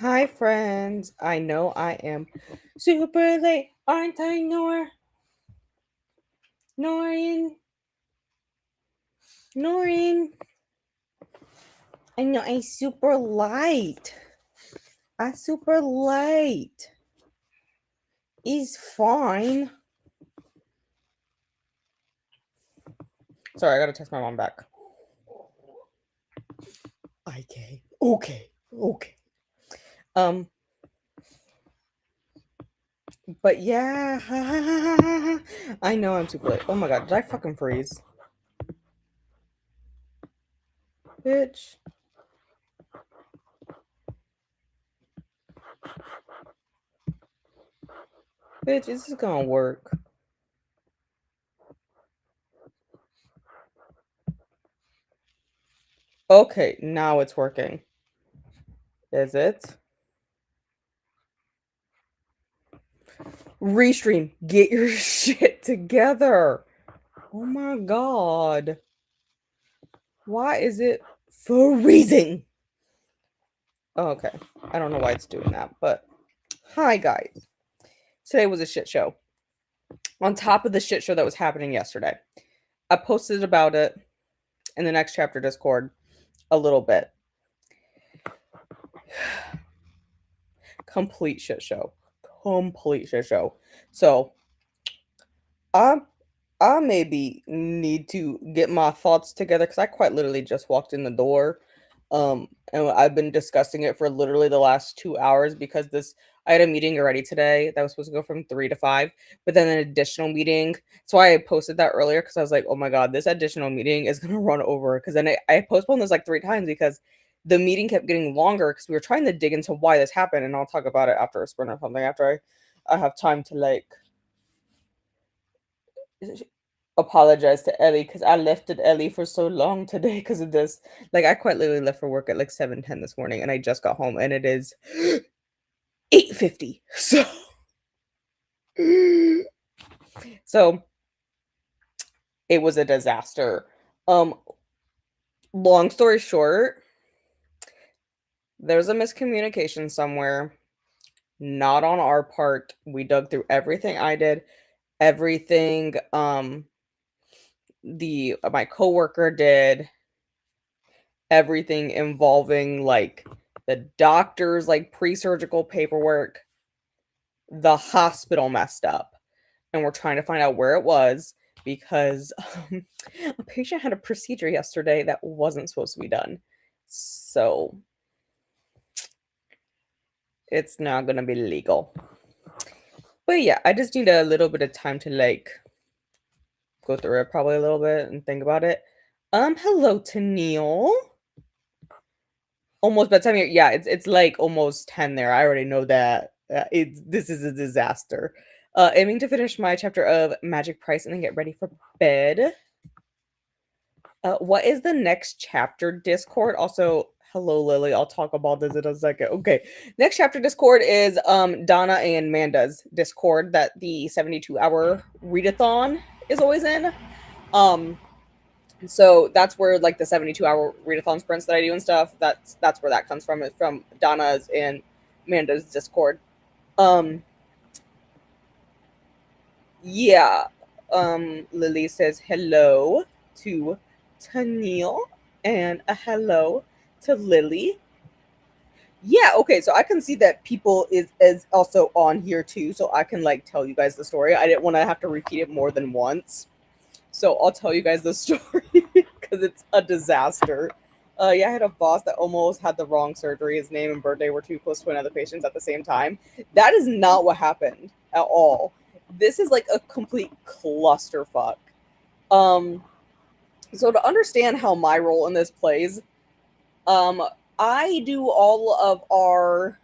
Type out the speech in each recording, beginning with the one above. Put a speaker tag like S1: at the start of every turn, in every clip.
S1: Hi, friends. I know I am super late, aren't I, Noreen? Noreen. I know I super light. I super late. Is fine. Sorry, I gotta text my mom back. Okay. Um, but yeah, I know I'm super late. Oh my god, did I fucking freeze? Bitch. Bitch, this is gonna work. Okay, now it's working. Is it? Restream, get your shit together. Oh my god. Why is it freezing? Oh, okay. I don't know why it's doing that, but hi guys. Today was a shit show. On top of the shit show that was happening yesterday. I posted about it in the Next Chapter Discord a little bit. Complete shit show. Complete shit show. So I I maybe need to get my thoughts together because I quite literally just walked in the door. And I've been discussing it for literally the last 2 hours because I had a meeting already today that was supposed to go from 3 to 5, but then an additional meeting. So I posted that earlier because I was like, oh my god, this additional meeting is gonna run over. Because then I postponed this like 3 times because the meeting kept getting longer because we were trying to dig into why this happened, and I'll talk about it after a sprint or something after I have time to like apologize to Ellie because I left at Ellie for so long today because of this. Like I quite literally left for work at like 7:10 this morning and I just got home and it is 8:50. So it was a disaster. Um Long story short, there's a miscommunication somewhere. Not on our part. We dug through everything I did, everything the my coworker did, everything involving like the doctor's like pre-surgical paperwork. The hospital messed up and we're trying to find out where it was because a patient had a procedure yesterday that wasn't supposed to be done, so it's not going to be legal. But yeah, I just need a little bit of time to like go through it probably a little bit and think about it. Hello to Neil. Almost bedtime here. Yeah, it's like almost 10 there. I already know that. This is a disaster. Aiming to finish my chapter of Magic Price and then get ready for bed. What is the next chapter Discord? Also, hello Lily. I'll talk about this in a second. Okay. Next chapter Discord is Donna and Manda's Discord that the 72-hour readathon is always in. So that's where like the 72-hour readathon sprints that I do and stuff, that's where that comes from. It's from Donna's and Amanda's Discord. Yeah. Lily says hello to Tennille and a hello to Lily. Yeah, okay, so I can see that people is also on here too, so I can like tell you guys the story. I didn't want to have to repeat it more than once. So I'll tell you guys the story because it's a disaster. Yeah, I had a boss that almost had the wrong surgery. His name and birthday were too close to another patient's at the same time. That is not what happened at all. This is like a complete clusterfuck. Um, so to understand how my role in this plays, um, I do all of our,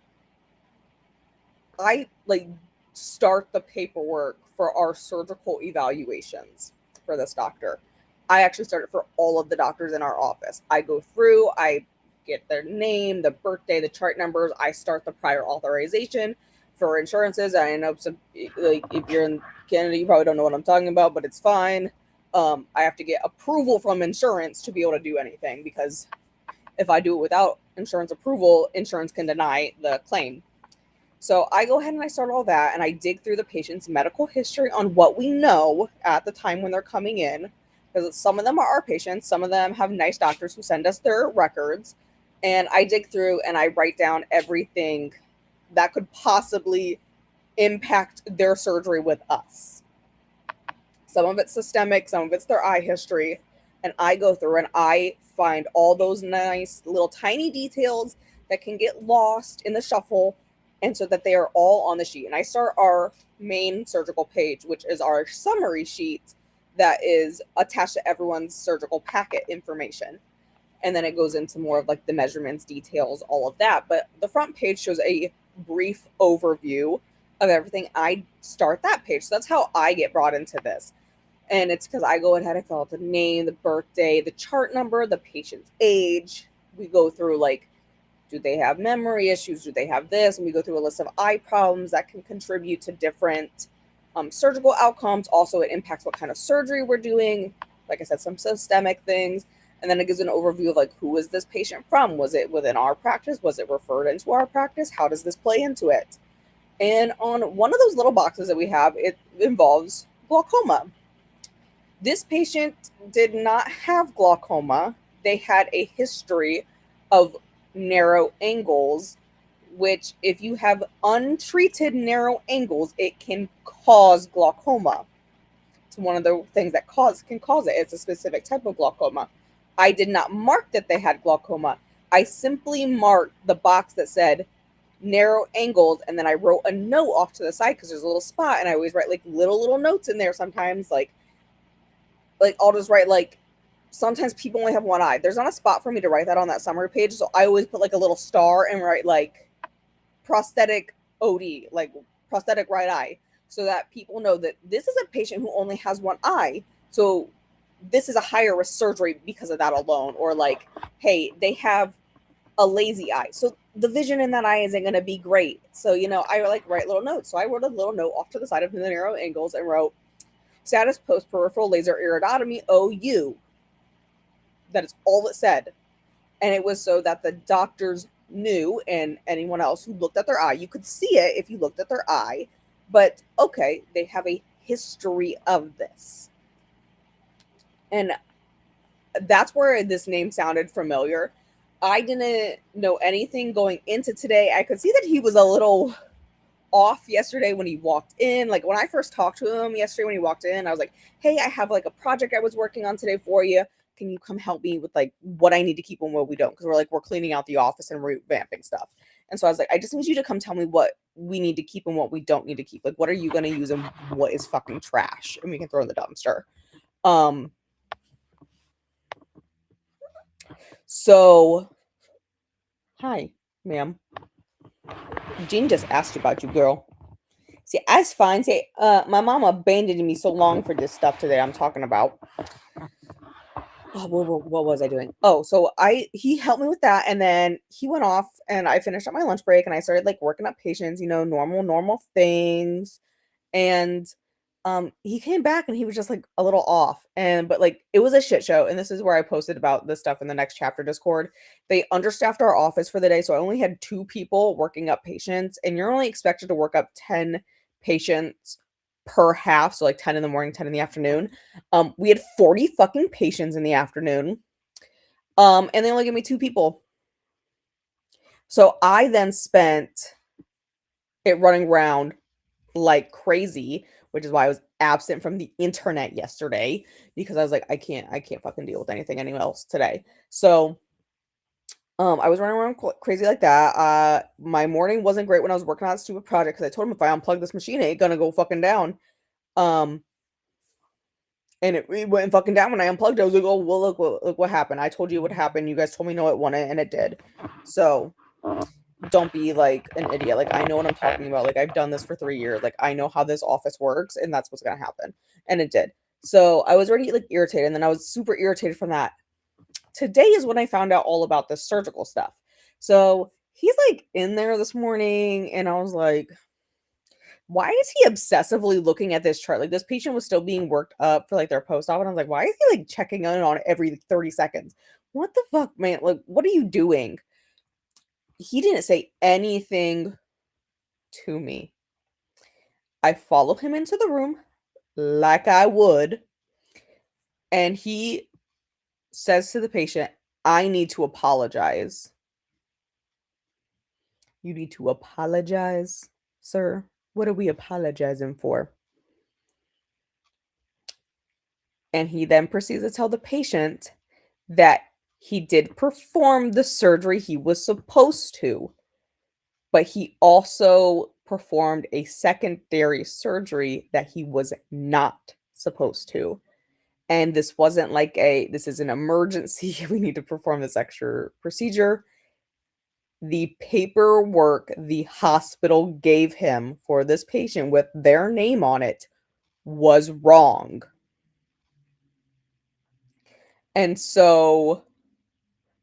S1: I like start the paperwork for our surgical evaluations for this doctor. I actually started for all of the doctors in our office. I go through, I get their name, the birthday, the chart numbers. I start the prior authorization for insurances. I know some, like if you're in Canada, you probably don't know what I'm talking about, but it's fine. I have to get approval from insurance to be able to do anything because if I do it without insurance approval, insurance can deny the claim. So I go ahead and I start all that and I dig through the patient's medical history on what we know at the time when they're coming in. Because some of them are our patients, some of them have nice doctors who send us their records. And I dig through and I write down everything that could possibly impact their surgery with us. Some of it's systemic, some of it's their eye history. And I go through and I find all those nice little tiny details that can get lost in the shuffle, and so that they are all on the sheet. And I start our main surgical page, which is our summary sheet that is attached to everyone's surgical packet information. And then it goes into more of like the measurements, details, all of that. But the front page shows a brief overview of everything. I start that page. So that's how I get brought into this. And it's because I go ahead and fill out the name, the birthday, the chart number, the patient's age. We go through like, do they have memory issues? Do they have this? And we go through a list of eye problems that can contribute to different surgical outcomes. Also, it impacts what kind of surgery we're doing. Like I said, some systemic things. And then it gives an overview of like, who is this patient from? Was it within our practice? Was it referred into our practice? How does this play into it? And on one of those little boxes that we have, it involves glaucoma. This patient did not have glaucoma. They had a history of narrow angles, which if you have untreated narrow angles, it can cause glaucoma. It's one of the things that can cause it. It's a specific type of glaucoma. I did not mark that they had glaucoma. I simply marked the box that said narrow angles, and then I wrote a note off to the side because there's a little spot, and I always write like little notes in there sometimes, like I'll just write like, sometimes people only have one eye. There's not a spot for me to write that on that summary page, so I always put like a little star and write like prosthetic OD, like prosthetic right eye, so that people know that this is a patient who only has one eye. So this is a higher risk surgery because of that alone. Or like, hey, they have a lazy eye, so the vision in that eye isn't going to be great. So, I like write little notes. So I wrote a little note off to the side of the narrow angles and wrote status post peripheral laser iridotomy OU. That is all it said. And it was so that the doctors knew, and anyone else who looked at their eye, you could see it if you looked at their eye, but okay, they have a history of this. And that's where this name sounded familiar. I didn't know anything going into today. I could see that he was a little off yesterday when he walked in. Like when I first talked to him yesterday when he walked in, I was like, hey, I have like a project I was working on today for you. Can you come help me with like what I need to keep and what we don't? Because we're cleaning out the office and revamping stuff. And so I was like, I just need you to come tell me what we need to keep and what we don't need to keep. Like, what are you going to use and what is fucking trash? And we can throw in the dumpster. So, hi, ma'am. Jean just asked about you, girl. See, that's fine. See, my mom abandoned me so long for this stuff today I'm talking about. Oh, what was I doing? Oh, so he helped me with that, and then he went off, and I finished up my lunch break, and I started like working up patients, normal things, and he came back, and he was just like a little off, but like it was a shit show, and this is where I posted about this stuff in the next chapter Discord. They understaffed our office for the day, so I only had 2 people working up patients, and you're only expected to work up 10 patients per half, so like 10 in the morning, 10 in the afternoon. We had 40 fucking patients in the afternoon. And they only gave me 2 people. So I then spent it running around like crazy, which is why I was absent from the internet yesterday, because I was like, I can't fucking deal with anything else today. So I was running around crazy like that. My morning wasn't great when I was working on that stupid project, because I told him if I unplug this machine, it ain't gonna go fucking down. And it went fucking down when I unplugged it. I was like, oh, well, look what happened. I told you what happened. You guys told me no, it wouldn't, and it did. So don't be like an idiot. Like, I know what I'm talking about. Like, I've done this for 3 years. Like, I know how this office works, and that's what's gonna happen. And it did. So I was already like irritated, and then I was super irritated from that. Today is when I found out all about the surgical stuff. So he's like in there this morning, and I was like, why is he obsessively looking at this chart? Like, this patient was still being worked up for like their post-op, and I was like, why is he like checking in on it every 30 seconds? What the fuck, man? Like, what are you doing? he didn't say anything to me. I follow him into the room like I would, and he says to the patient, I need to apologize. You need to apologize, sir? What are we apologizing for? And he then proceeds to tell the patient that he did perform the surgery he was supposed to, but he also performed a secondary surgery that he was not supposed to. And this wasn't like this is an emergency, we need to perform this extra procedure. The paperwork the hospital gave him for this patient with their name on it was wrong. And so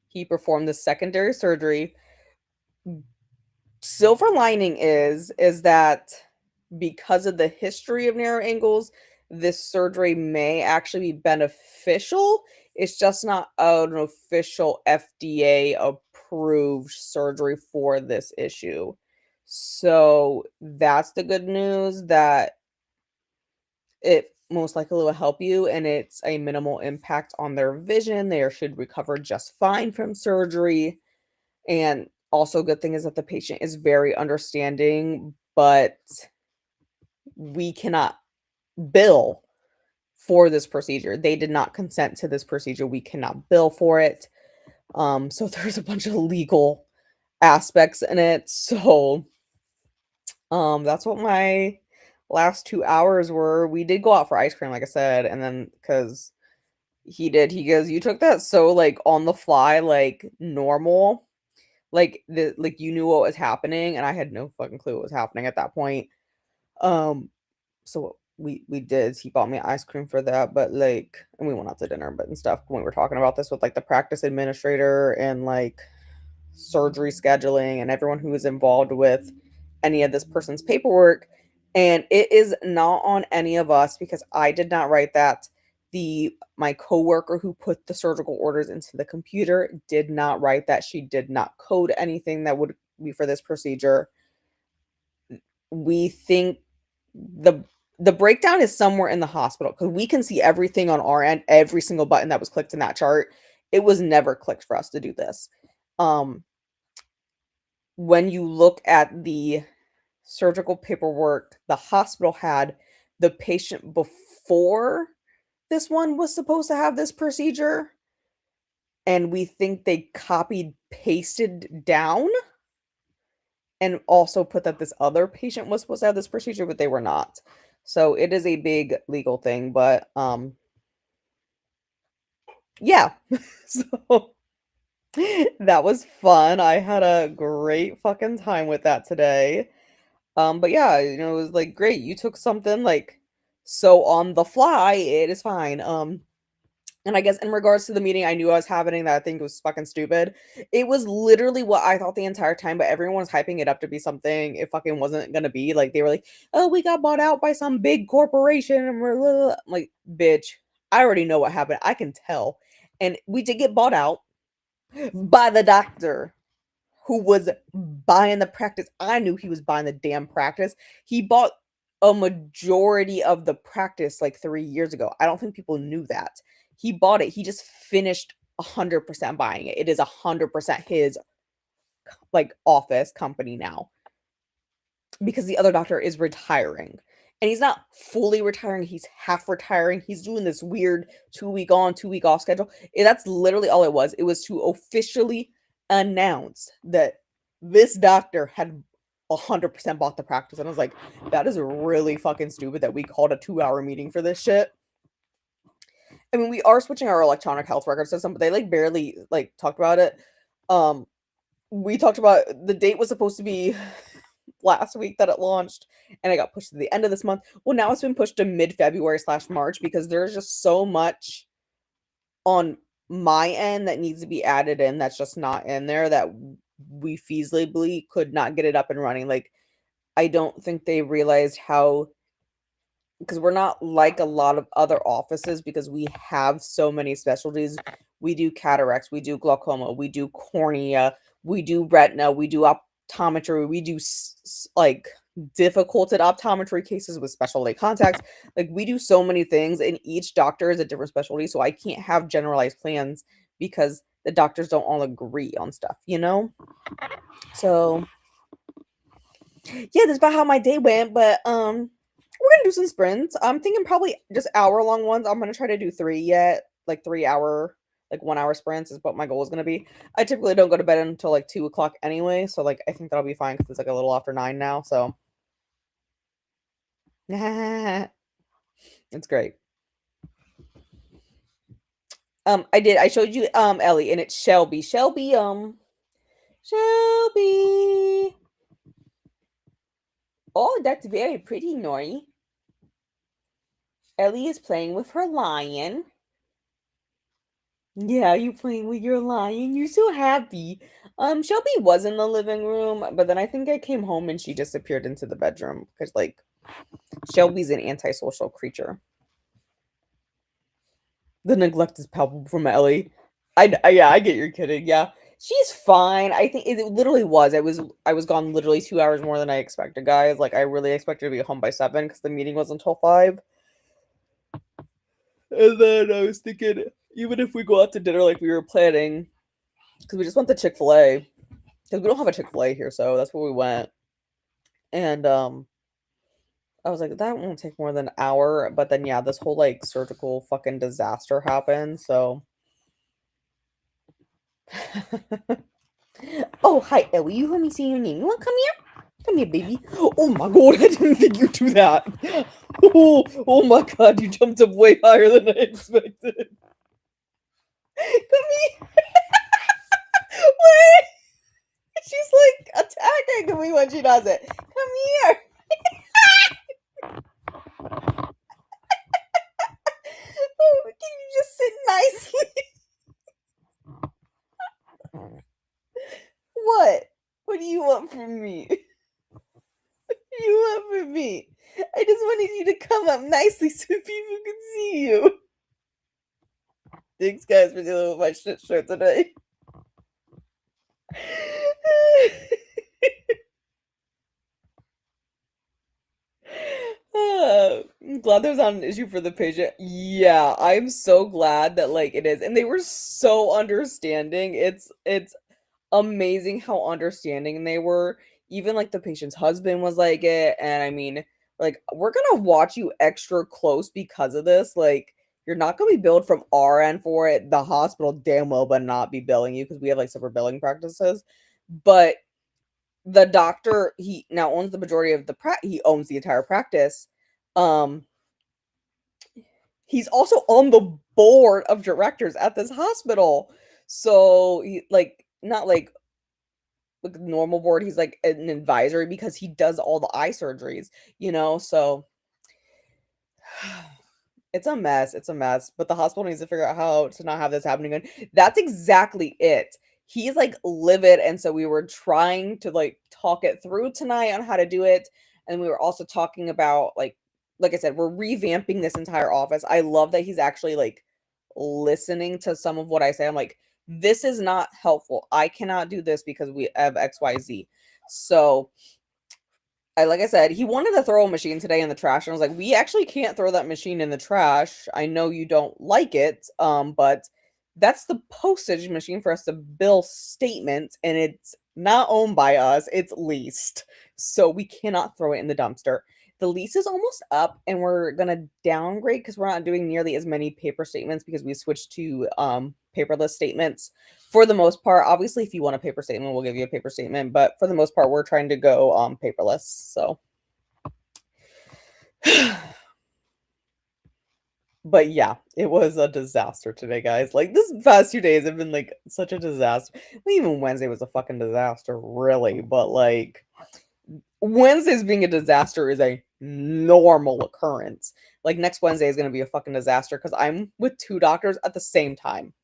S1: he performed the secondary surgery. Silver lining is that because of the history of narrow angles, this surgery may actually be beneficial. It's just not an official FDA approved surgery for this issue. So that's the good news, that it most likely will help you and it's a minimal impact on their vision. They should recover just fine from surgery. And also, good thing is that the patient is very understanding, but we cannot bill for this procedure. They did not consent to this procedure. We cannot bill for it. So there's a bunch of legal aspects in it. So that's what my last 2 hours were. We did go out for ice cream, like I said, and then because he goes, you took that so like on the fly, like normal. Like you knew what was happening, and I had no fucking clue what was happening at that point. So what we did is he bought me ice cream for that, but like, and we went out to dinner, but and stuff when we were talking about this with like the practice administrator and like surgery scheduling and everyone who was involved with any of this person's paperwork. And it is not on any of us because I did not write that. My coworker who put the surgical orders into the computer did not write that. She did not code anything that would be for this procedure. We think the breakdown is somewhere in the hospital because we can see everything on our end, every single button that was clicked in that chart. It was never clicked for us to do this. When you look at the surgical paperwork the hospital had, the patient before this one was supposed to have this procedure, and we think they copied pasted down and also put that this other patient was supposed to have this procedure, but they were not. So it is a big legal thing, but yeah. So that was fun. I had a great fucking time with that today. But yeah, it was like great. You took something like so on the fly, it is fine. And I guess in regards to the meeting I knew I was having that I think was fucking stupid. It was literally what I thought the entire time, but everyone was hyping it up to be something it fucking wasn't gonna be. Like they were like, "Oh, we got bought out by some big corporation," and I'm like, "Bitch, I already know what happened. I can tell." And we did get bought out by the doctor who was buying the practice. I knew he was buying the damn practice. He bought a majority of the practice like 3 years ago. I don't think people knew that. He bought it. He just finished 100% buying it. It is 100% his like office company now because the other doctor is retiring. And he's not fully retiring, he's half retiring. He's doing this weird 2-week on, 2-week off schedule. That's literally all it was. It was to officially announce that this doctor had 100% bought the practice. And I was like, that is really fucking stupid that we called a 2-hour meeting for this shit. I mean, we are switching our electronic health record system, but they like barely like talked about it. We talked about the date was supposed to be last week that it launched, and it got pushed to the end of this month. Well, now it's been pushed to mid-February/March because there's just so much on my end that needs to be added in that's just not in there that we feasibly could not get it up and running. Like, I don't think they realized how, because we're not like a lot of other offices because we have so many specialties. We do cataracts, we do glaucoma, we do cornea, We do retina, we do optometry, we do like difficulted optometry cases with specialty contacts. Like we do so many things, and each doctor is a different specialty, so I can't have generalized plans because the doctors don't all agree on stuff, you know? So yeah, that's about how my day went, but we're gonna do some sprints. I'm thinking probably just hour-long ones. I'm gonna try to do 3 yet, like 3-hour, like 1-hour sprints is what my goal is gonna be. I typically don't go to bed until like 2 o'clock anyway, so like I think that'll be fine because it's like a little after 9 now. So it's great. I showed you Ellie, and it's Shelby. Shelby. Oh, that's very pretty, Nori. Ellie is playing with her lion. Yeah, you playing with your lion. You're so happy. Shelby was in the living room, but then I think I came home and she disappeared into the bedroom because like Shelby's an antisocial creature. The neglect is palpable from Ellie. Yeah, I get you're kidding. Yeah. She's fine. I think it literally was. I was gone literally 2 hours more than I expected, guys. Like I really expected to be home by 7 because the meeting was until 5. And then I was thinking, even if we go out to dinner like we were planning, because we just went to Chick-fil-A. Because we don't have a Chick-fil-A here, so that's where we went. And I was like, that won't take more than an hour. But then yeah, this whole like surgical fucking disaster happened. So oh hi Ellie, you let me see your name. You wanna come here? Come here, baby. Oh my god, I didn't think you'd do that. Oh my god, you jumped up way higher than I expected. Come here. Wait. She's like attacking me when she does it. Come here. Oh, can you just sit nicely? What? What do you want from me? What do you want from me? I just wanted you to come up nicely so people can see you. Thanks, guys, for dealing with my shit show today. I'm glad there's not an issue for the patient. Yeah, I'm so glad that like it is. And they were so understanding. It's amazing how understanding they were. Even like the patient's husband was like it. And I mean, like, we're gonna watch you extra close because of this. Like, you're not gonna be billed from our end for it. The hospital damn well but not be billing you because we have like separate billing practices. But the doctor, he now owns the majority of he owns the entire practice. Um, he's also on the board of directors at this hospital. So he like not like normal board, he's like an advisory because he does all the eye surgeries, you know? So it's a mess. It's a mess. But the hospital needs to figure out how to not have this happening again. That's exactly it. He's like livid. And so we were trying to like talk it through tonight on how to do it. And we were also talking about like I said, we're revamping this entire office. I love that he's actually like listening to some of what I say. I'm like, this is not helpful. I cannot do this because we have XYZ. So like I said, he wanted to throw a machine today in the trash, and I was like, "We actually can't throw that machine in the trash. I know you don't like it, but that's the postage machine for us to bill statements, and it's not owned by us. It's leased, so we cannot throw it in the dumpster. The lease is almost up, and we're gonna downgrade because we're not doing nearly as many paper statements because we switched to paperless statements for the most part. Obviously, if you want a paper statement, we'll give you a paper statement, but for the most part, we're trying to go paperless. So but yeah, it was a disaster today, guys. Like this past 2 days have been like such a disaster. Well, even Wednesday was a fucking disaster, really. But like Wednesdays being a disaster is a normal occurrence. Like next Wednesday is gonna be a fucking disaster because I'm with 2 doctors at the same time.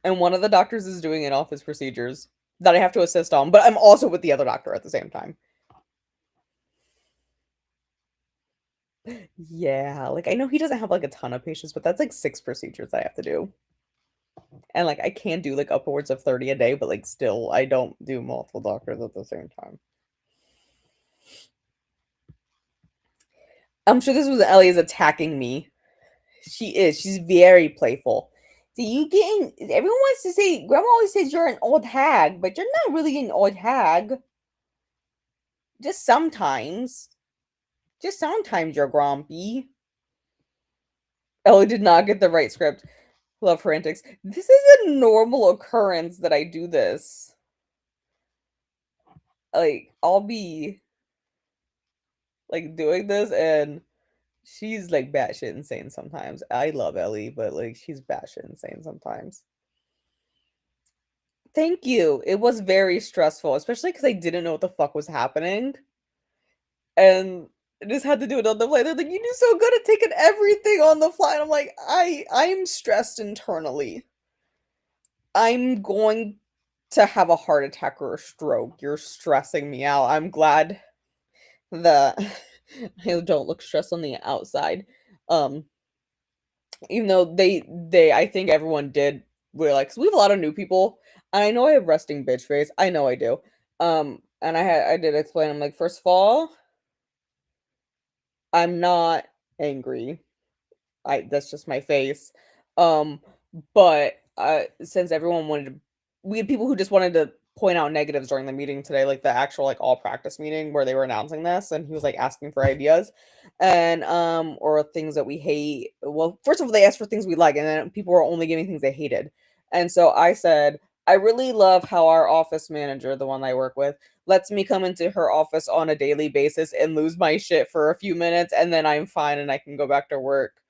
S1: And one of the doctors is doing in-office procedures that I have to assist on, but I'm also with the other doctor at the same time. Yeah, like, I know he doesn't have, like, a ton of patients, but that's, like, 6 procedures I have to do. And, like, I can do, like, upwards of 30 a day, but, like, still, I don't do multiple doctors at the same time. I'm sure this was Ellie is attacking me. She is, she's very playful. So you getting everyone wants to say grandma always says you're an old hag, but you're not really an old hag. Just sometimes. Just sometimes you're grumpy. Ellie did not get the right script. Love her antics. This is a normal occurrence that I do this. Like, I'll be like doing this and she's like batshit insane sometimes. I love Ellie, but like she's batshit insane sometimes. Thank you. It was very stressful, especially because I didn't know what the fuck was happening. And I just had to do it on the fly. They're like, you do so good at taking everything on the fly. And I'm like, I'm stressed internally. I'm going to have a heart attack or a stroke. You're stressing me out. I'm glad that I don't look stressed on the outside. Um, even though they I think everyone did realize 'cause we have a lot of new people. And I know I have resting bitch face. I know I do. And I did explain. I'm like, first of all, I'm not angry. I that's just my face. Um, but since everyone wanted to, we had people who just wanted to point out negatives during the meeting today, like the actual like all practice meeting where they were announcing this, and he was like asking for ideas, and or things that we hate. Well, first of all, they asked for things we like, and then people were only giving things they hated, and so I said. I really love how our office manager, the one I work with, lets me come into her office on a daily basis and lose my shit for a few minutes, and then I'm fine and I can go back to work.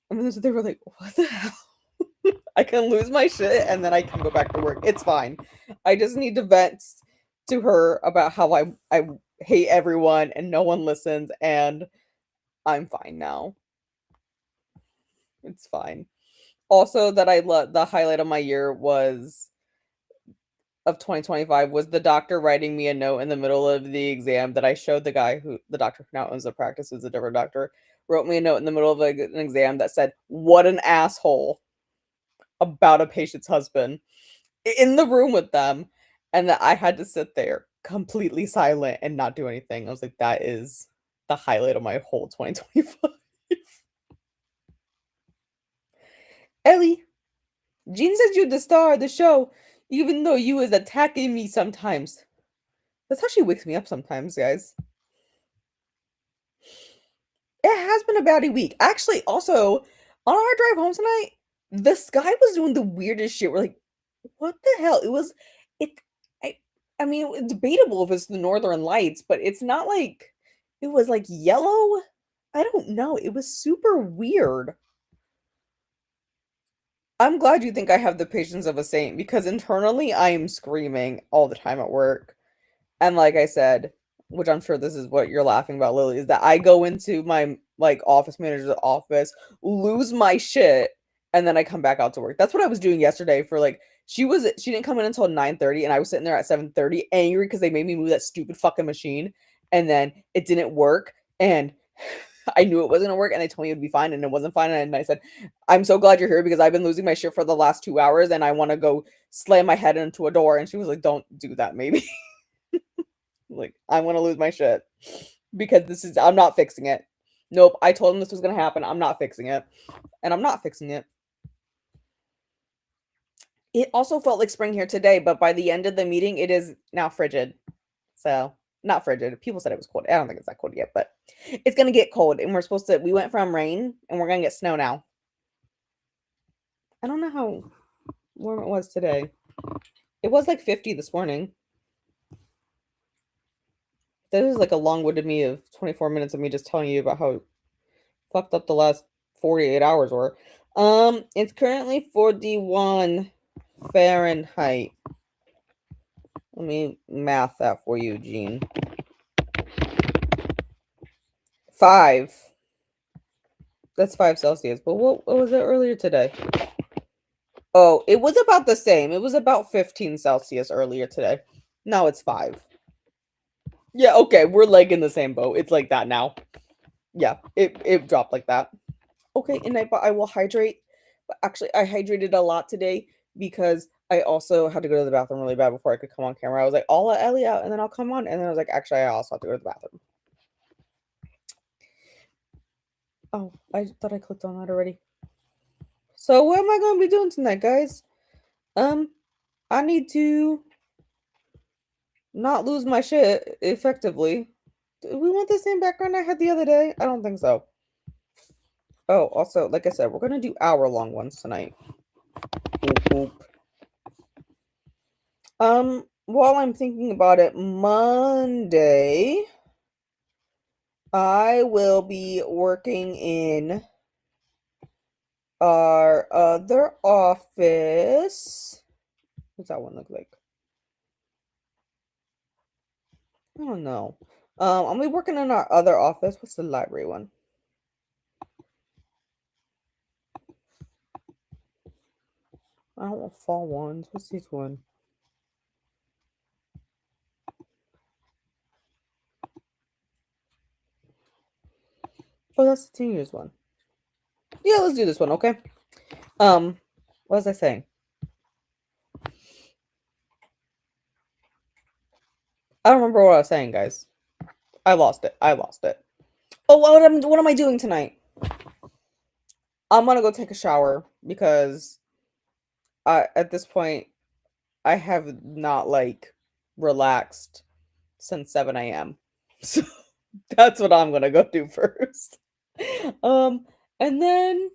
S1: And then they were like, "What the hell?" I can lose my shit and then I can go back to work. It's fine. I just need to vent to her about how I hate everyone and no one listens and I'm fine now. It's fine. Also, that I love the highlight of my year was of 2025 was the doctor writing me a note in the middle of the exam that I showed the guy who the doctor who now owns the practice who's a different doctor wrote me a note in the middle of an exam that said, "What an asshole," about a patient's husband in the room with them, and that I had to sit there completely silent and not do anything. I was like, that is the highlight of my whole 2025. Ellie, Jean says you're the star of the show, even though you is attacking me sometimes. That's how she wakes me up sometimes, guys. It has been about a week. Actually, also, on our drive home tonight, the sky was doing the weirdest shit. We're like, what the hell? It was it I I mean, it's debatable if it's the Northern Lights, but it's not like it was like yellow. I don't know. It was super weird. I'm glad you think I have the patience of a saint because internally I am screaming all the time at work. And like I said, which I'm sure this is what you're laughing about, Lily, is that I go into my like office manager's office, lose my shit, and then I come back out to work. That's what I was doing yesterday for like she didn't come in until 9:30 and I was sitting there at 7:30 angry because they made me move that stupid fucking machine and then it didn't work and I knew it wasn't gonna work and they told me it would be fine and it wasn't fine and I said, I'm so glad you're here because I've been losing my shit for the last 2 hours and I want to go slam my head into a door and she was like, don't do that maybe. Like, I wanna lose my shit because I'm not fixing it. Nope, I told him this was gonna happen, I'm not fixing it, and I'm not fixing it. It also felt like spring here today, but by the end of the meeting, it is now frigid. So, not frigid, people said it was cold. I don't think it's that cold yet, but it's gonna get cold, and we went from rain, and we're gonna get snow now. I don't know how warm it was today. It was like 50 this morning. That is like a long-winded me of 24 minutes of me just telling you about how fucked up the last 48 hours were. It's currently 41 Fahrenheit. Let me math that for you, Gene. 5. That's 5 Celsius. But what was it earlier today? Oh, it was about the same. It was about 15 Celsius earlier today. Now it's 5. Yeah, okay, we're like in the same boat. It's like that now. Yeah, it dropped like that. Okay, and I will hydrate. But actually, I hydrated a lot today because I also had to go to the bathroom really bad before I could come on camera. I was like, I'll let Ellie out and then I'll come on. And then I was like, actually, I also have to go to the bathroom. Oh, I thought I clicked on that already. So what am I going to be doing tonight, guys? Um, I need to not lose my shit effectively. Do we want the same background I had the other day? I don't think so. Oh, also, like I said, we're gonna do hour-long ones tonight. Boop, boop. While I'm thinking about it, Monday, I will be working in our other office. What's that one look like? I don't know. I'll be working in our other office. What's the library one? I don't want fall ones. What's this one? Oh, that's the teenagers one. Yeah, let's do this one, okay? What was I saying? I don't remember what I was saying, guys. I lost it. I lost it. Oh, what am I doing tonight? I'm gonna go take a shower because at this point I have not like relaxed since 7 a.m. So that's what I'm gonna go do first. Um, and then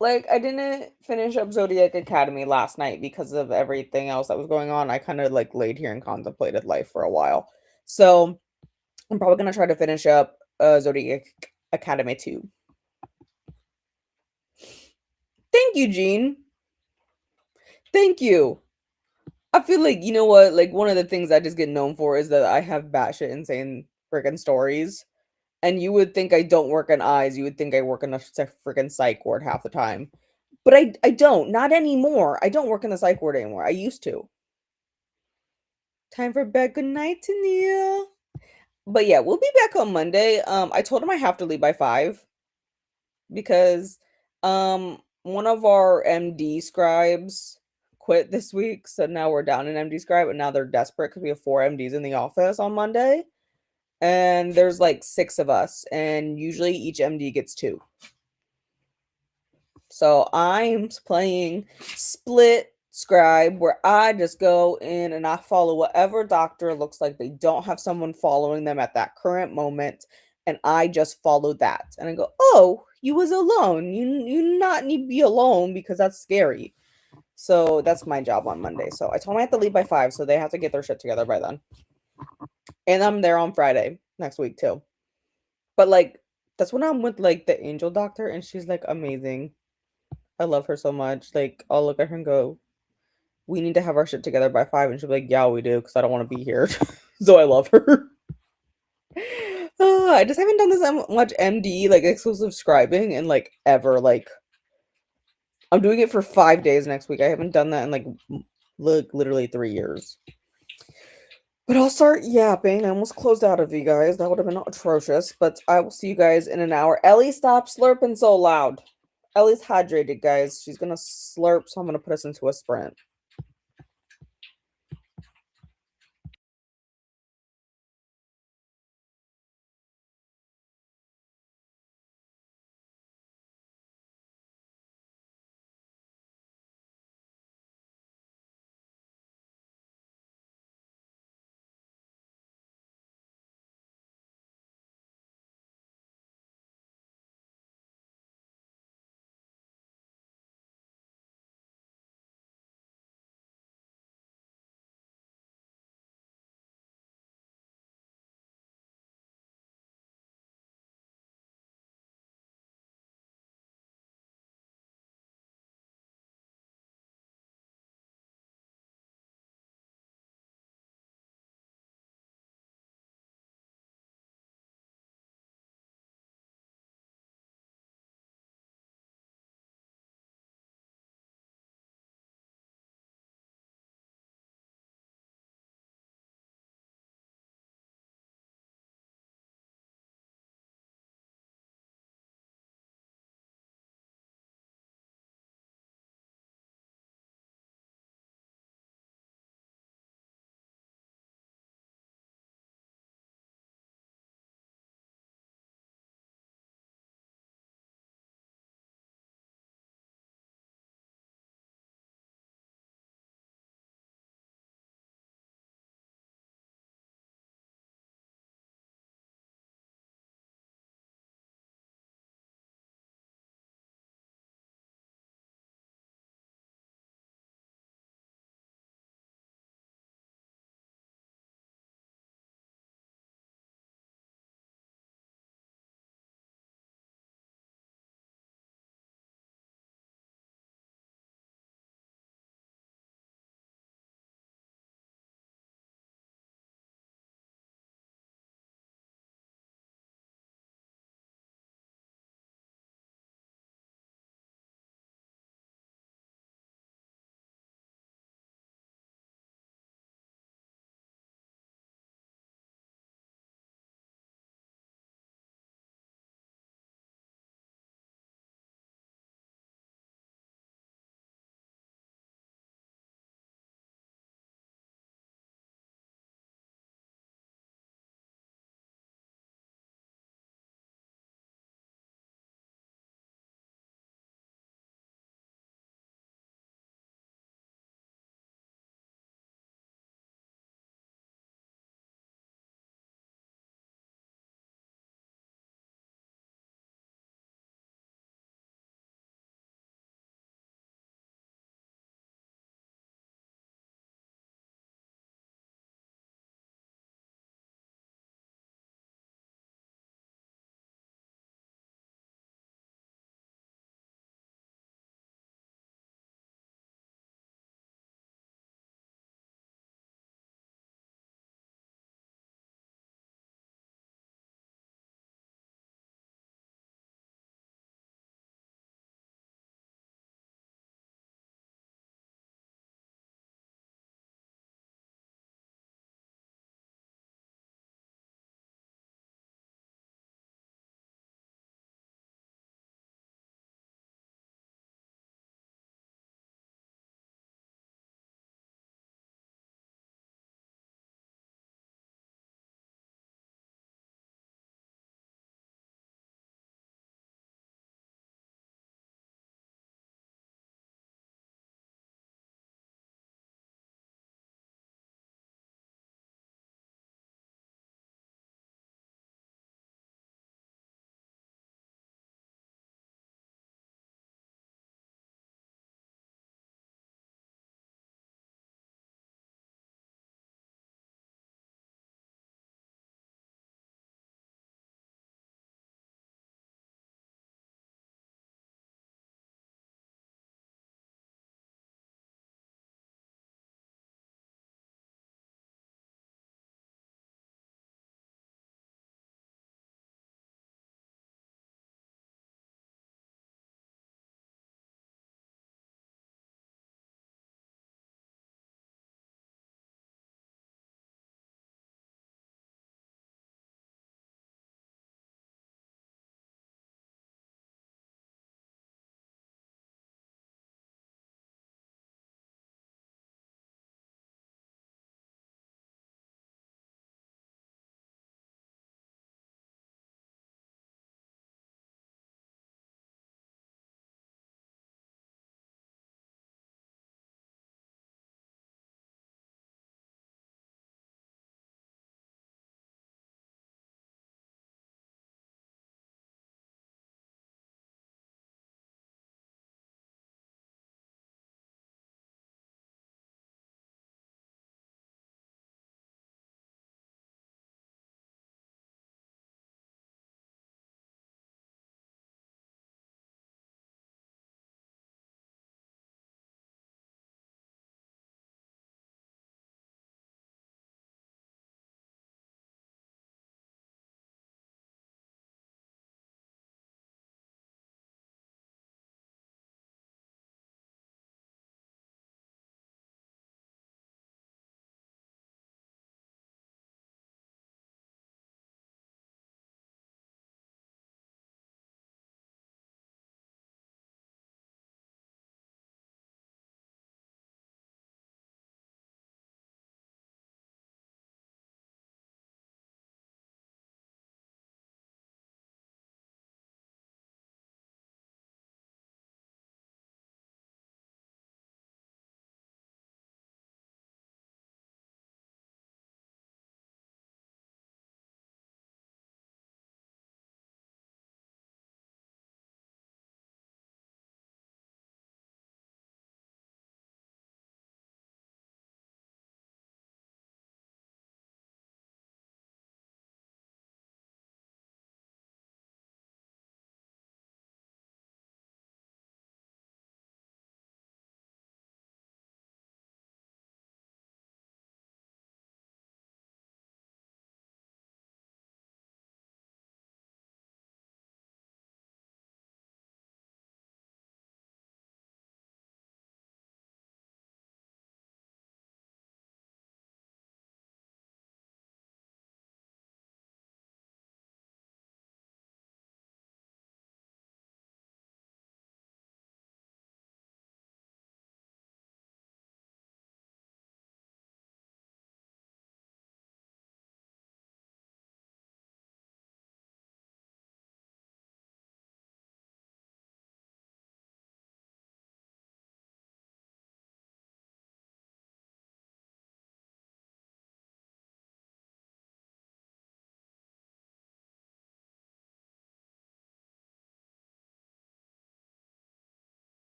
S1: like I didn't finish up Zodiac Academy last night because of everything else that was going on. I kind of like laid here and contemplated life for a while. So I'm probably gonna try to finish up Zodiac Academy 2. Thank you, Jean. Thank you. I feel like you know what, like one of the things I just get known for is that I have batshit insane freaking stories. And you would think I don't work in eyes. You would think I work in a freaking psych ward half the time. But I don't. Not anymore. I don't work in the psych ward anymore. I used to. Time for bed. Good night, Tania. But yeah, we'll be back on Monday. I told him I have to leave by 5 because one of our MD scribes quit this week. So now we're down an MD scribe, and now they're desperate because we have 4 MDs in the office on Monday. And there's like 6 of us, and usually each MD gets 2. So I'm playing split scribe where I just go in and I follow whatever doctor looks like they don't have someone following them at that current moment, and I just follow that. And I go, "Oh, you was alone. You not need to be alone because that's scary." So that's my job on Monday. So I told them I have to leave by 5, so they have to get their shit together by then. And I'm there on Friday next week too. But like that's when I'm with like the angel doctor, and she's like amazing. I love her so much. Like, I'll look at her and go, "We need to have our shit together by 5." And she'll be like, "Yeah, we do," because I don't want to be here. So I love her. I just haven't done this much MD, like exclusive scribing, in like ever. Like, I'm doing it for 5 days next week. I haven't done that in like literally 3 years. But I'll start yapping. I almost closed out of you guys. That would have been atrocious. But I will see you guys in an hour. Ellie, stop slurping so loud. Ellie's hydrated, guys. She's gonna slurp, so I'm gonna put us into a sprint.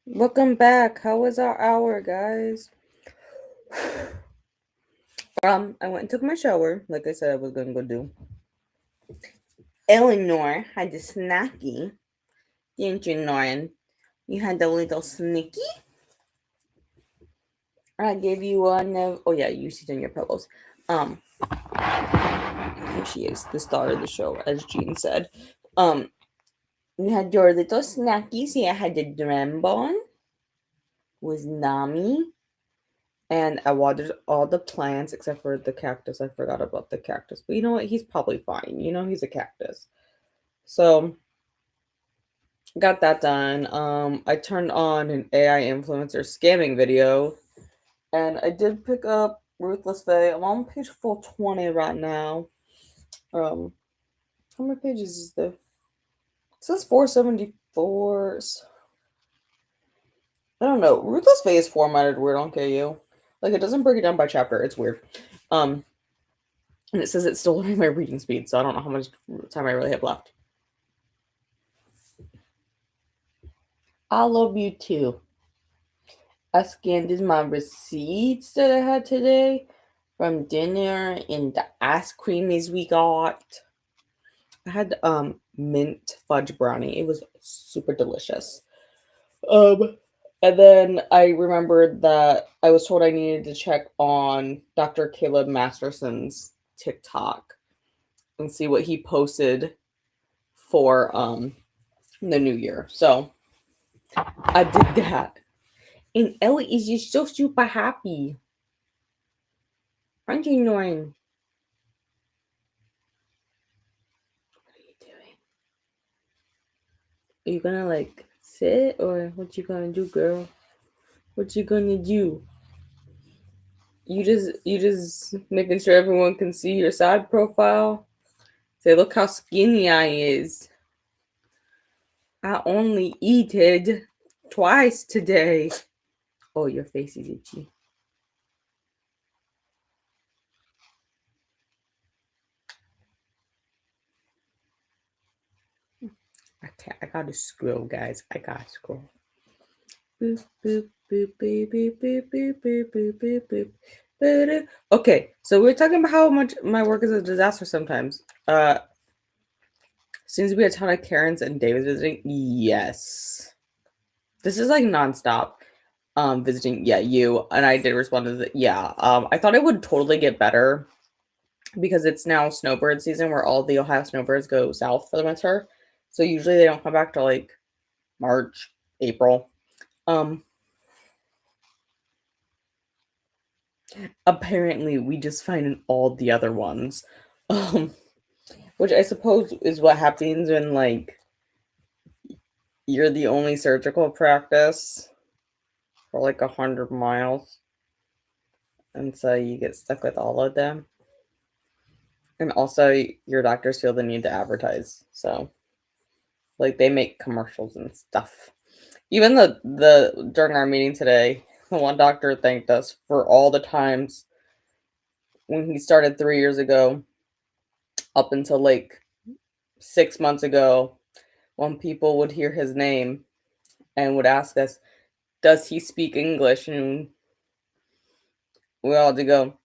S1: Welcome back. How was our hour, guys? I went and took my shower, like I said I was gonna go do. Eleanor had the snacky, didn't you, Lauren? You had the little snicky. I gave you one of. Oh yeah, you sit on your pillows. Here she is, the star of the show, as Jean said. You had your little snackies. Yeah, I had the Drambon. Was Nami. And I watered all the plants except for the cactus. I forgot about the cactus. But you know what? He's probably fine. You know, he's a cactus. So got that done. I turned on an AI influencer scamming video. And I did pick up Ruthless Faye. I'm on page 420 right now. How many pages is there? It says 474. I don't know. Ruthless Faye is formatted weird on KU. Like, it doesn't break it down by chapter. It's weird. And it says it's still learning my reading speed, so I don't know how much time I really have left. I love you too. I scanned in my receipts that I had today from dinner and the ice creamies we got. I had mint fudge brownie. It was super delicious. And then I remembered that I was told I needed to check on Dr. Caleb Masterson's TikTok and see what he posted for the new year. So I did that. And Ellie is just so super happy. Aren't you, Noreen? What are you doing? Are you gonna like sit or what you gonna do, girl? What you gonna do? You just making sure everyone can see your side profile. Say, look how skinny I is. I only eated twice today. Oh, your face is itchy. I gotta scroll, guys. I gotta scroll. Boop, boop, boop, boop, boop, boop, boop, boop, boop, boop, boop. Okay, so we're talking about how much my work is a disaster sometimes. Seems to be a ton of Karens and Davis visiting. Yes. This is like nonstop. Visiting, yeah, you. And I did respond to that. Yeah. I thought it would totally get better because it's now snowbird season where all the Ohio snowbirds go south for the winter. So usually they don't come back till like March, April. Apparently we just find all the other ones. Which I suppose is what happens when like you're the only surgical practice for like 100 miles. And so you get stuck with all of them. And also your doctors feel the need to advertise. So like they make commercials and stuff. Even the during our meeting today, the one doctor thanked us for all the times when he started 3 years ago up until like 6 months ago when people would hear his name and would ask us, does he speak English? And we all had to go,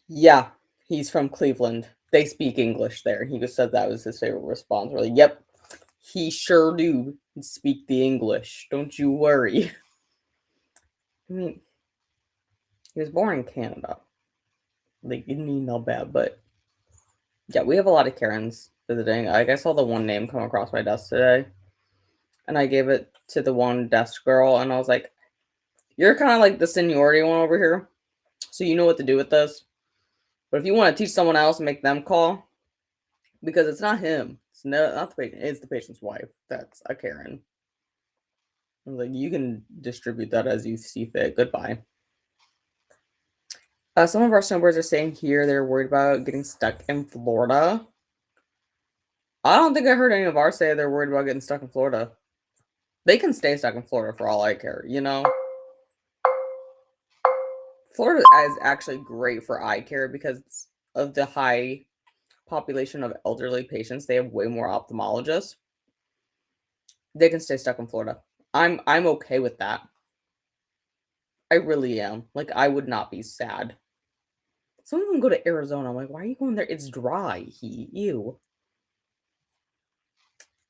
S1: yeah, he's from Cleveland. They speak English there. He just said that was his favorite response. We're like, yep, he sure do speak the English. Don't you worry. I mean, he was born in Canada. Like, didn't mean no bad, but yeah, we have a lot of Karens visiting. Like, I saw the one name come across my desk today, and I gave it to the one desk girl, and I was like, you're kind of like the seniority one over here, so you know what to do with this. But if you want to teach someone else, make them call, because it's not him. It's not the patient. It's the patient's wife. That's a Karen. Like, you can distribute that as you see fit. Goodbye. Some of our snowbirds are staying here. They're worried about getting stuck in Florida. I don't think I heard any of ours say they're worried about getting stuck in Florida. They can stay stuck in Florida for all I care, you know? Florida is actually great for eye care because of the high population of elderly patients. They have way more ophthalmologists. They can stay stuck in Florida. I'm okay with that. I really am. Like, I would not be sad. Some of them go to Arizona. I'm like, why are you going there? It's dry. Ew.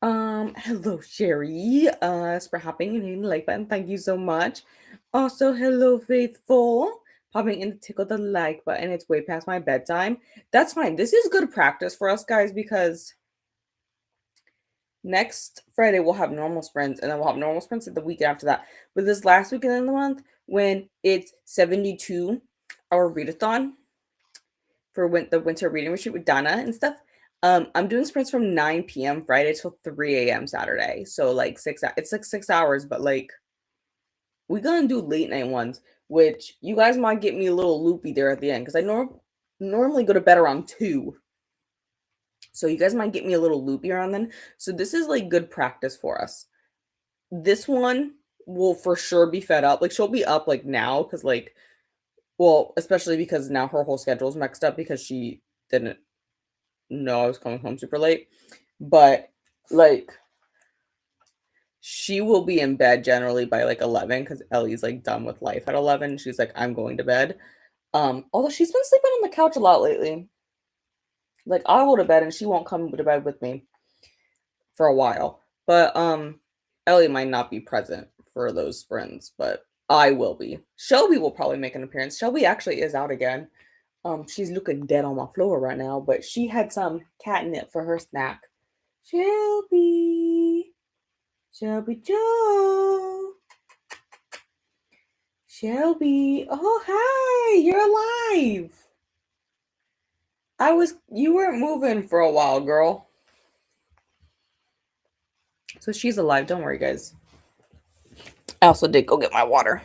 S1: Hello, Sherry. For hopping in hitting the like button. Thank you so much. Also, hello, Faithful. Popping in to tickle the like button. It's way past my bedtime. That's fine. This is good practice for us guys because next Friday we'll have normal sprints, and then we'll have normal sprints at the week after that. But this last weekend of the month, when it's 72 hour readathon for the winter reading retreat with Donna and stuff. I'm doing sprints from 9 p.m. Friday till 3 a.m. Saturday. So like it's like 6 hours, but like we're gonna do late night ones, which you guys might get me a little loopy there at the end because I normally go to bed around 2. So you guys might get me a little loopy around then. So this is like good practice for us. This one will for sure be fed up. Like she'll be up like now because like, well, especially because now her whole schedule's mixed up because she didn't know I was coming home super late. But like she will be in bed generally by like 11 because Ellie's like done with life at 11. She's like, I'm going to bed. Although she's been sleeping on the couch a lot lately. Like I'll go to bed and she won't come to bed with me for a while. But Ellie might not be present for those sprints, but I will be. Shelby will probably make an appearance. Shelby actually is out again. She's looking dead on my floor right now, but she had some catnip for her snack. Shelby Joe. Shelby. Oh, hi. You're alive. You weren't moving for a while, girl. So she's alive. Don't worry, guys. I also did go get my water.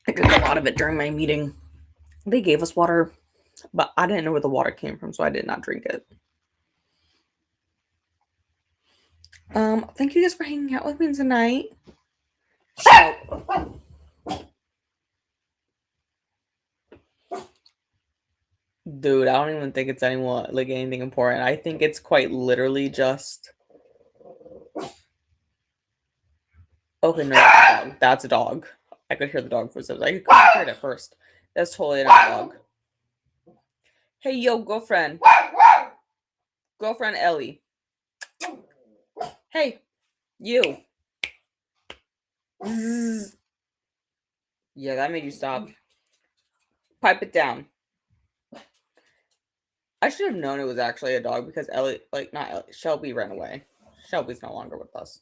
S1: I drank a lot of it during my meeting. They gave us water, but I didn't know where the water came from, so I did not drink it. Thank you guys for hanging out with me tonight. Dude, I don't even think it's anything important. I think it's quite literally just. Okay, no, that's a dog. That's a dog. I could hear the dog footsteps. I could hear it at first. That's totally not a dog. Hey, yo, girlfriend. Girlfriend Ellie. Hey, you. Zzz. Yeah, that made you stop. Pipe it down. I should have known it was actually a dog because Ellie, like, not Ellie, Shelby ran away. Shelby's no longer with us.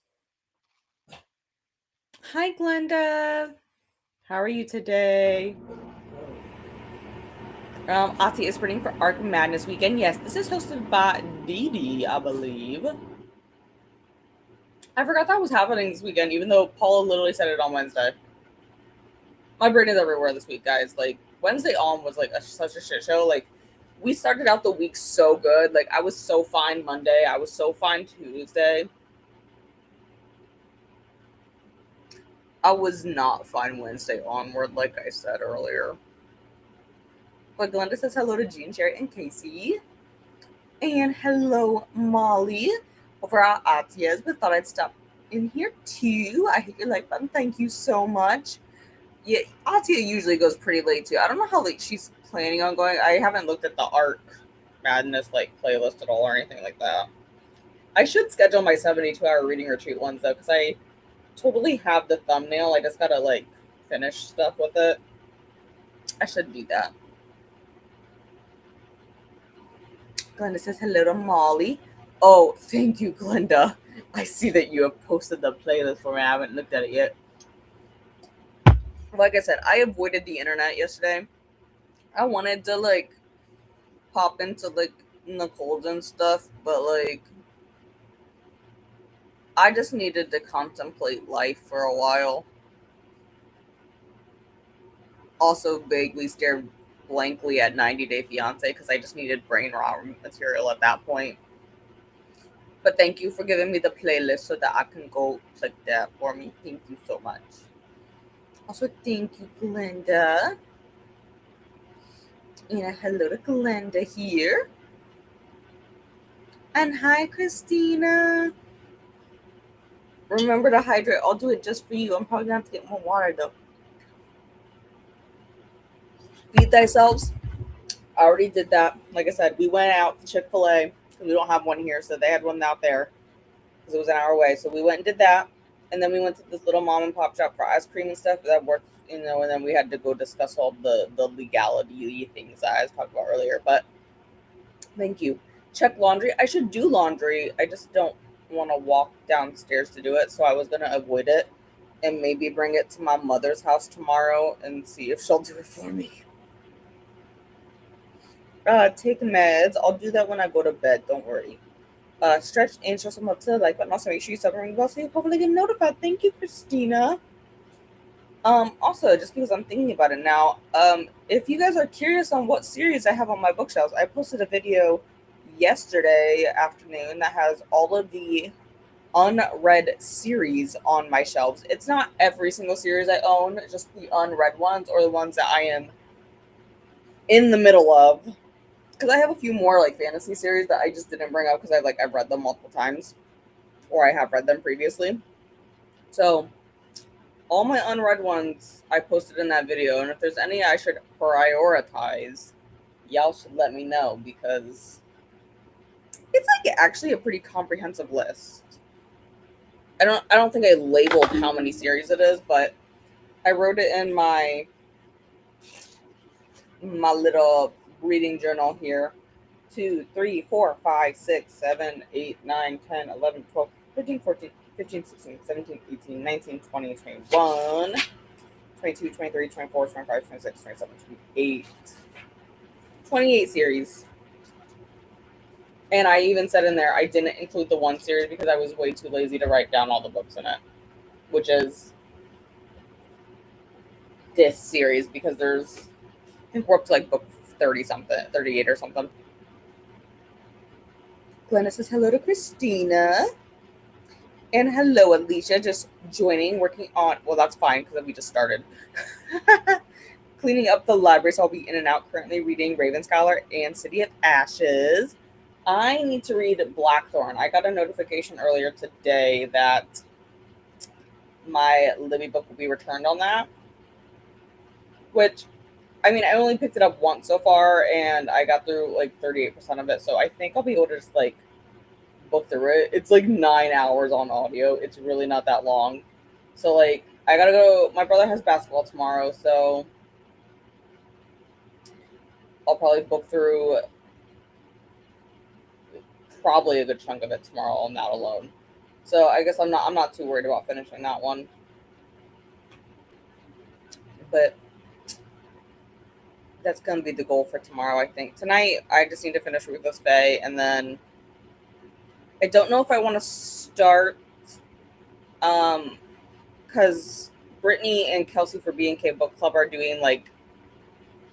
S1: Hi, Glenda. How are you today? Ati is sprinting for Arc Madness weekend. Yes, this is hosted by Dee, I believe. I forgot that was happening this weekend, even though Paula literally said it on Wednesday. My brain is everywhere this week, guys. Like, Wednesday on was like such a shit show. Like, we started out the week so good. Like, I was so fine Monday. I was so fine Tuesday. I was not fine Wednesday onward, like I said earlier. But Glenda says hello to Jean, Sherry, and Casey. And hello, Molly, over at Atia's, but thought I'd stop in here too. I hit your like button. Thank you so much. Yeah, Atia usually goes pretty late too. I don't know how late she's planning on going. I haven't looked at the Arc Madness like playlist at all or anything like that. I should schedule my 72-hour reading retreat ones though, because I totally have the thumbnail. I just gotta like finish stuff with it. I should do that. Glenda says hello to Molly. Oh, thank you, Glenda. I see that you have posted the playlist for me. I haven't looked at it yet. Like I said, I avoided the internet yesterday. I wanted to like pop into like Nicole's and stuff, but like I just needed to contemplate life for a while. Also vaguely stared blankly at 90 Day Fiance because I just needed brain rot material at that point. But thank you for giving me the playlist so that I can go click that for me. Thank you so much. Also, thank you, Glenda. And hello to Glenda here. And hi, Christina. Remember to hydrate. I'll do it just for you. I'm probably gonna have to get more water though. Feed thyself. I already did that. Like I said, we went out to Chick-fil-A because we don't have one here, so they had one out there because it was an hour away. So we went and did that, and then we went to this little mom and pop shop for ice cream and stuff that worked, you know. And then we had to go discuss all the legality things that I was talking about earlier. But thank you. Check laundry. I should do laundry. I just don't want to walk downstairs to do it, so I was gonna avoid it and maybe bring it to my mother's house tomorrow and see if she'll do it for me. Take meds. I'll do that when I go to bed. Don't worry. Stretch and show some up to like, but also make sure you start ringing the bell so you hopefully get notified. Thank you, Christina. Also, just because I'm thinking about it now, if you guys are curious on what series I have on my bookshelves, I posted a video yesterday afternoon that has all of the unread series on my shelves. It's not every single series I own, just the unread ones or the ones that I am in the middle of. Because I have a few more like fantasy series that I just didn't bring up because I've read them multiple times, or I have read them previously. So all my unread ones I posted in that video, and if there's any I should prioritize, y'all should let me know because it's like actually a pretty comprehensive list. I don't think I labeled how many series it is, but I wrote it in my little reading journal here. 2, 3, 4, 5, 6, 7, 8, 9, 10, 11, 12, 13, 14, 15, 16, 17, 18, 19, 20, 21, 22, 23, 24, 25, 26, 27, 28. 28 series. And I even said in there I didn't include the one series because I was way too lazy to write down all the books in it, which is this series because I think we're up to like book 30 something, 38 or something. Glenna says hello to Christina. And hello, Alicia, just joining, working on, well, that's fine because we just started. Cleaning up the library, so I'll be in and out. Currently reading Raven Scholar and City of Ashes. I need to read Blackthorn. I got a notification earlier today that my Libby book will be returned on that, which, I mean, I only picked it up once so far, and I got through like 38% of it, so I think I'll be able to just like book through it. It's like 9 hours on audio. It's really not that long. So like I gotta go. My brother has basketball tomorrow, so I'll probably book through probably a good chunk of it tomorrow on that alone. So I guess I'm not too worried about finishing that one. But that's gonna be the goal for tomorrow, I think. Tonight I just need to finish Ruthless Bay, and then I don't know if I want to start because Brittany and Kelsey for B&K Book Club are doing like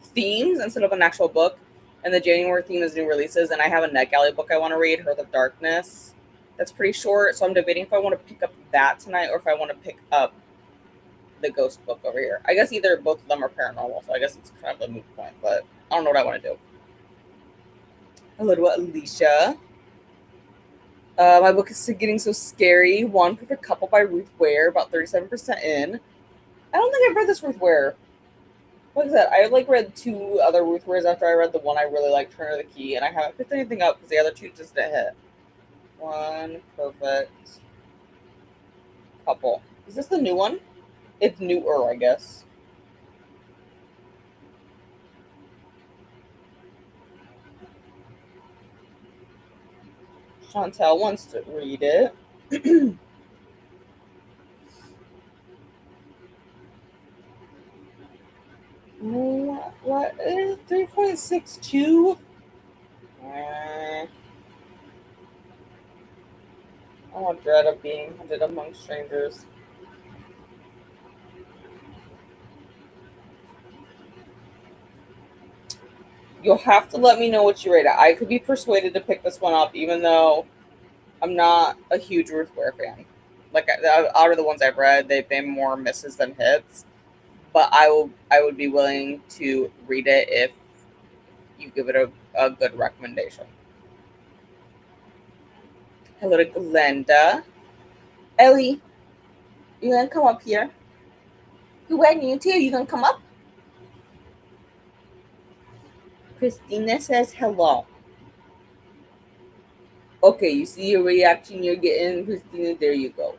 S1: themes instead of an actual book. And the January theme is new releases. And I have a NetGalley book I want to read, Hearth of Darkness. That's pretty short. So I'm debating if I want to pick up that tonight or if I want to pick up the ghost book over here. I guess either both of them are paranormal. So I guess it's kind of a moot point. But I don't know what I want to do. Hello to Alicia. My book is getting so scary. One Perfect Couple by Ruth Ware, about 37% in. I don't think I've read this Ruth Ware. Like I said, I like read 2 other Ruth Wares after I read the one I really liked, Turn of the Key, and I haven't picked anything up because the other 2 just didn't hit. One Perfect Couple. Is this the new one? It's newer, I guess. Chantel wants to read it. What? 3.62? I want Dread of Being Hunted Among Strangers. You'll have to let me know what you rate it. I could be persuaded to pick this one up, even though I'm not a huge Ruth Ware fan. Like out of the ones I've read, they've been more misses than hits. But I would be willing to read it if you give it a good recommendation. Hello to Glenda. Ellie, you gonna come up here? Who waiting you too? You gonna come up? Christina says hello. Okay, you see your reaction you're getting, Christina. There you go.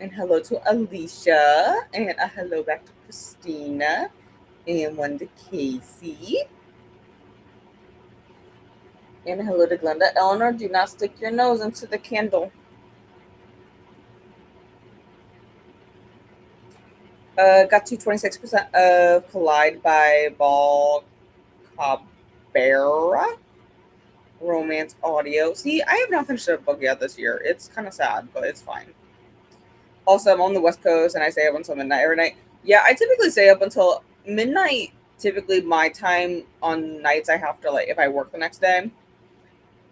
S1: And hello to Alicia. And a hello back to Christina. And one to Casey. And hello to Glenda. Eleanor, do not stick your nose into the candle. Got to 26% of Collide by Ball Cabrera. Romance audio. See, I have not finished a book yet this year. It's kind of sad, but it's fine. Also, I'm on the West Coast and I stay up until midnight every night. Yeah, I typically stay up until midnight. Typically, my time on nights I have to, like, if I work the next day.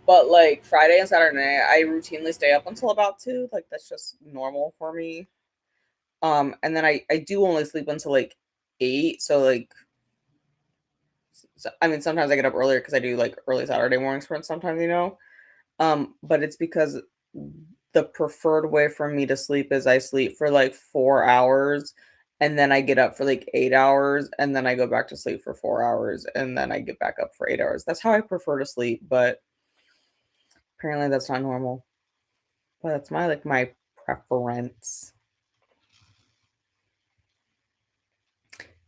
S1: But like Friday and Saturday night, I routinely stay up until about 2. Like, that's just normal for me. And then I do only sleep until like 8. So like, I mean, sometimes I get up earlier because I do like early Saturday morning sprints sometimes, you know. But it's because the preferred way for me to sleep is I sleep for like 4 hours and then I get up for like 8 hours and then I go back to sleep for 4 hours and then I get back up for 8 hours. That's how I prefer to sleep, but apparently that's not normal. But that's my preference.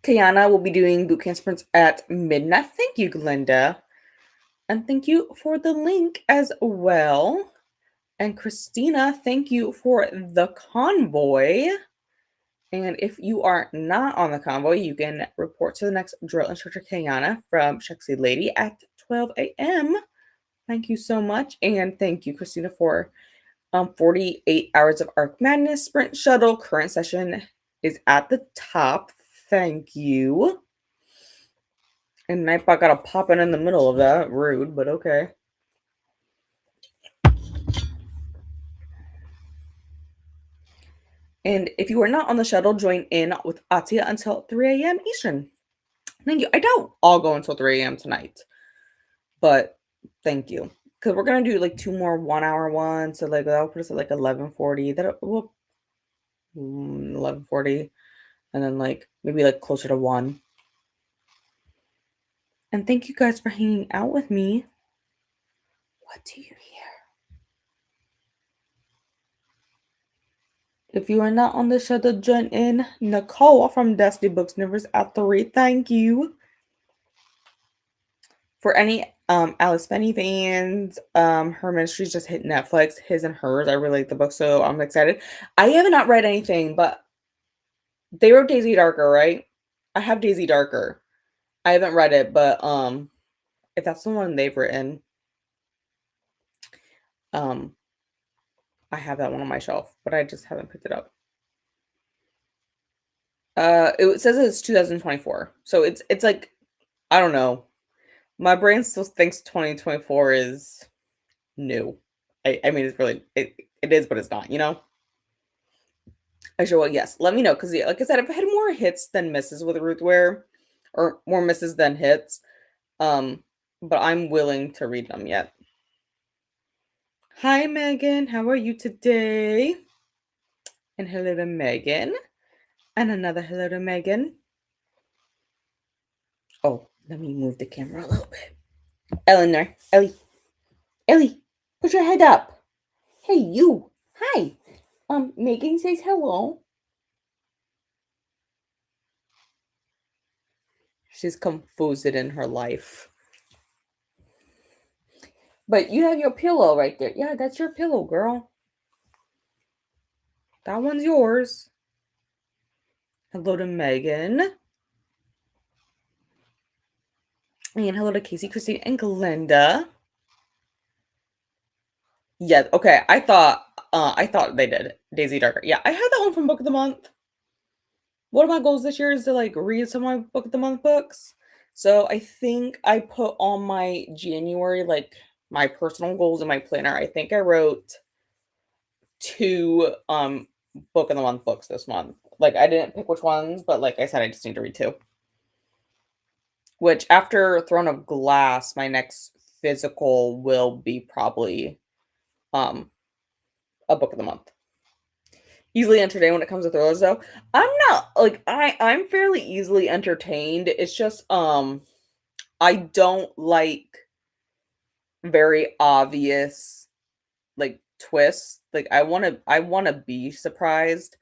S1: Kiana will be doing boot camp sprints at midnight. Thank you, Glenda. And thank you for the link as well. And Christina, thank you for the convoy. And if you are not on the convoy, you can report to the next drill instructor, Kiana, from Sexy Lady at 12 a.m. Thank you so much. And thank you, Christina, for 48 hours of Arc Madness Sprint Shuttle. Current session is at the top. Thank you. And Nightbot got a pop in the middle of that. Rude, but okay. And if you are not on the shuttle, join in with Atia until 3 a.m. Eastern. Thank you. I doubt I'll go until 3 a.m. tonight, but thank you. Because we're going to do like 2 more 1-hour ones. So like that'll put us at like 11:40. That will 11:40. And then like maybe like closer to 1. And thank you guys for hanging out with me. What do you hear? If you are not on the shuttle, join in. Nicole from Dusty Books Nevers at 3. Thank you. For any Alice Penny fans, her ministry's just hit Netflix, His and Hers. I really like the book, so I'm excited. I have not read anything, but they wrote Daisy Darker, right? I have Daisy Darker. I haven't read it, but if that's the one they've written, I have that one on my shelf, but I just haven't picked it up. It says it's 2024, so it's like, I don't know. My brain still thinks 2024 is new. I mean, it's really it is, but it's not. You know. I sure will. Yes, let me know because, like I said, I've had more hits than misses with Ruth Ware, or more misses than hits. But I'm willing to read them yet. Hi, Megan. How are you today? And hello to Megan. And another hello to Megan. Oh, let me move the camera a little bit. Eleanor, Ellie, put your head up. Hey, you. Hi. Megan says hello. She's confused in her life. But you have your pillow right there. Yeah, that's your pillow, girl. That one's yours. Hello to Megan. And hello to Casey, Christine, and Glenda. Yeah, okay. I thought they did Daisy Darker. Yeah, I had that one from Book of the Month. One of my goals this year is to like read some of my Book of the Month books. So I think I put on my January, like my personal goals in my planner. I think I wrote 2 Book of the Month books this month. Like I didn't pick which ones, but like I said, I just need to read 2. Which after Throne of Glass, my next physical will be probably a Book of the Month. Easily entertained when it comes to thrillers though. I'm not like I'm fairly easily entertained. It's just I don't like very obvious like twists. Like I want to be surprised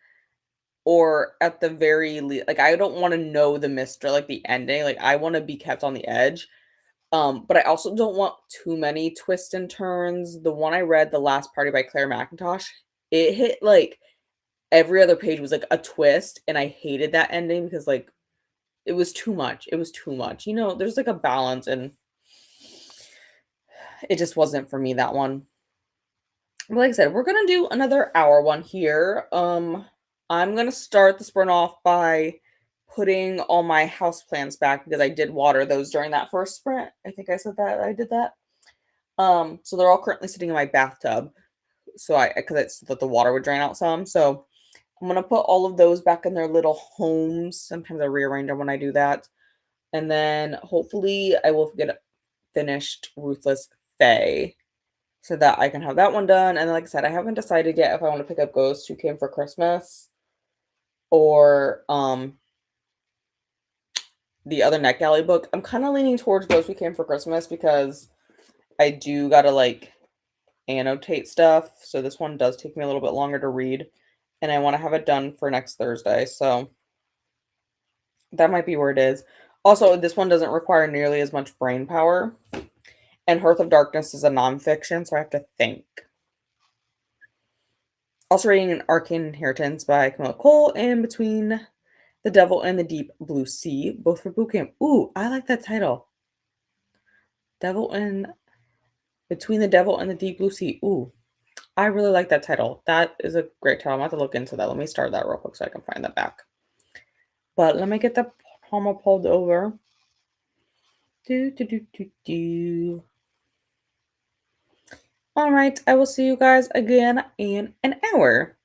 S1: or at the very least like I don't want to know the mystery like the ending. Like I want to be kept on the edge. But I also don't want too many twists and turns. The one I read, The Last Party by Claire McIntosh, it hit like every other page was like a twist, and I hated that ending because like it was too much. It was too much. There's like a balance, and it just wasn't for me that one. But like I said, we're gonna do another hour one here. I'm gonna start the sprint off by putting all my house plants back because I did water those during that first sprint. I think I said that I did that. So they're all currently sitting in my bathtub. So because it's that the water would drain out some. So I'm gonna put all of those back in their little homes. Sometimes I rearrange them when I do that. And then hopefully I will get finished Ruthless Fae so that I can have that one done. And like I said, I haven't decided yet if I want to pick up Ghost Who Came for Christmas or the other NetGalley book. I'm kind of leaning towards Ghost Who Came for Christmas because I do gotta like annotate stuff. So this one does take me a little bit longer to read. And I want to have it done for next Thursday. So that might be where it is. Also, this one doesn't require nearly as much brain power. And Hearth of Darkness is a nonfiction, so I have to think. Also reading an Arcane Inheritance by Camilla Cole and Between the Devil and the Deep Blue Sea, both for bootcamp. Ooh, I like that title. Between the Devil and the Deep Blue Sea. Ooh, I really like that title. That is a great title. I'm going to have to look into that. Let me start that real quick so I can find that back. But let me get the pommel pulled over. All right, I will see you guys again in an hour.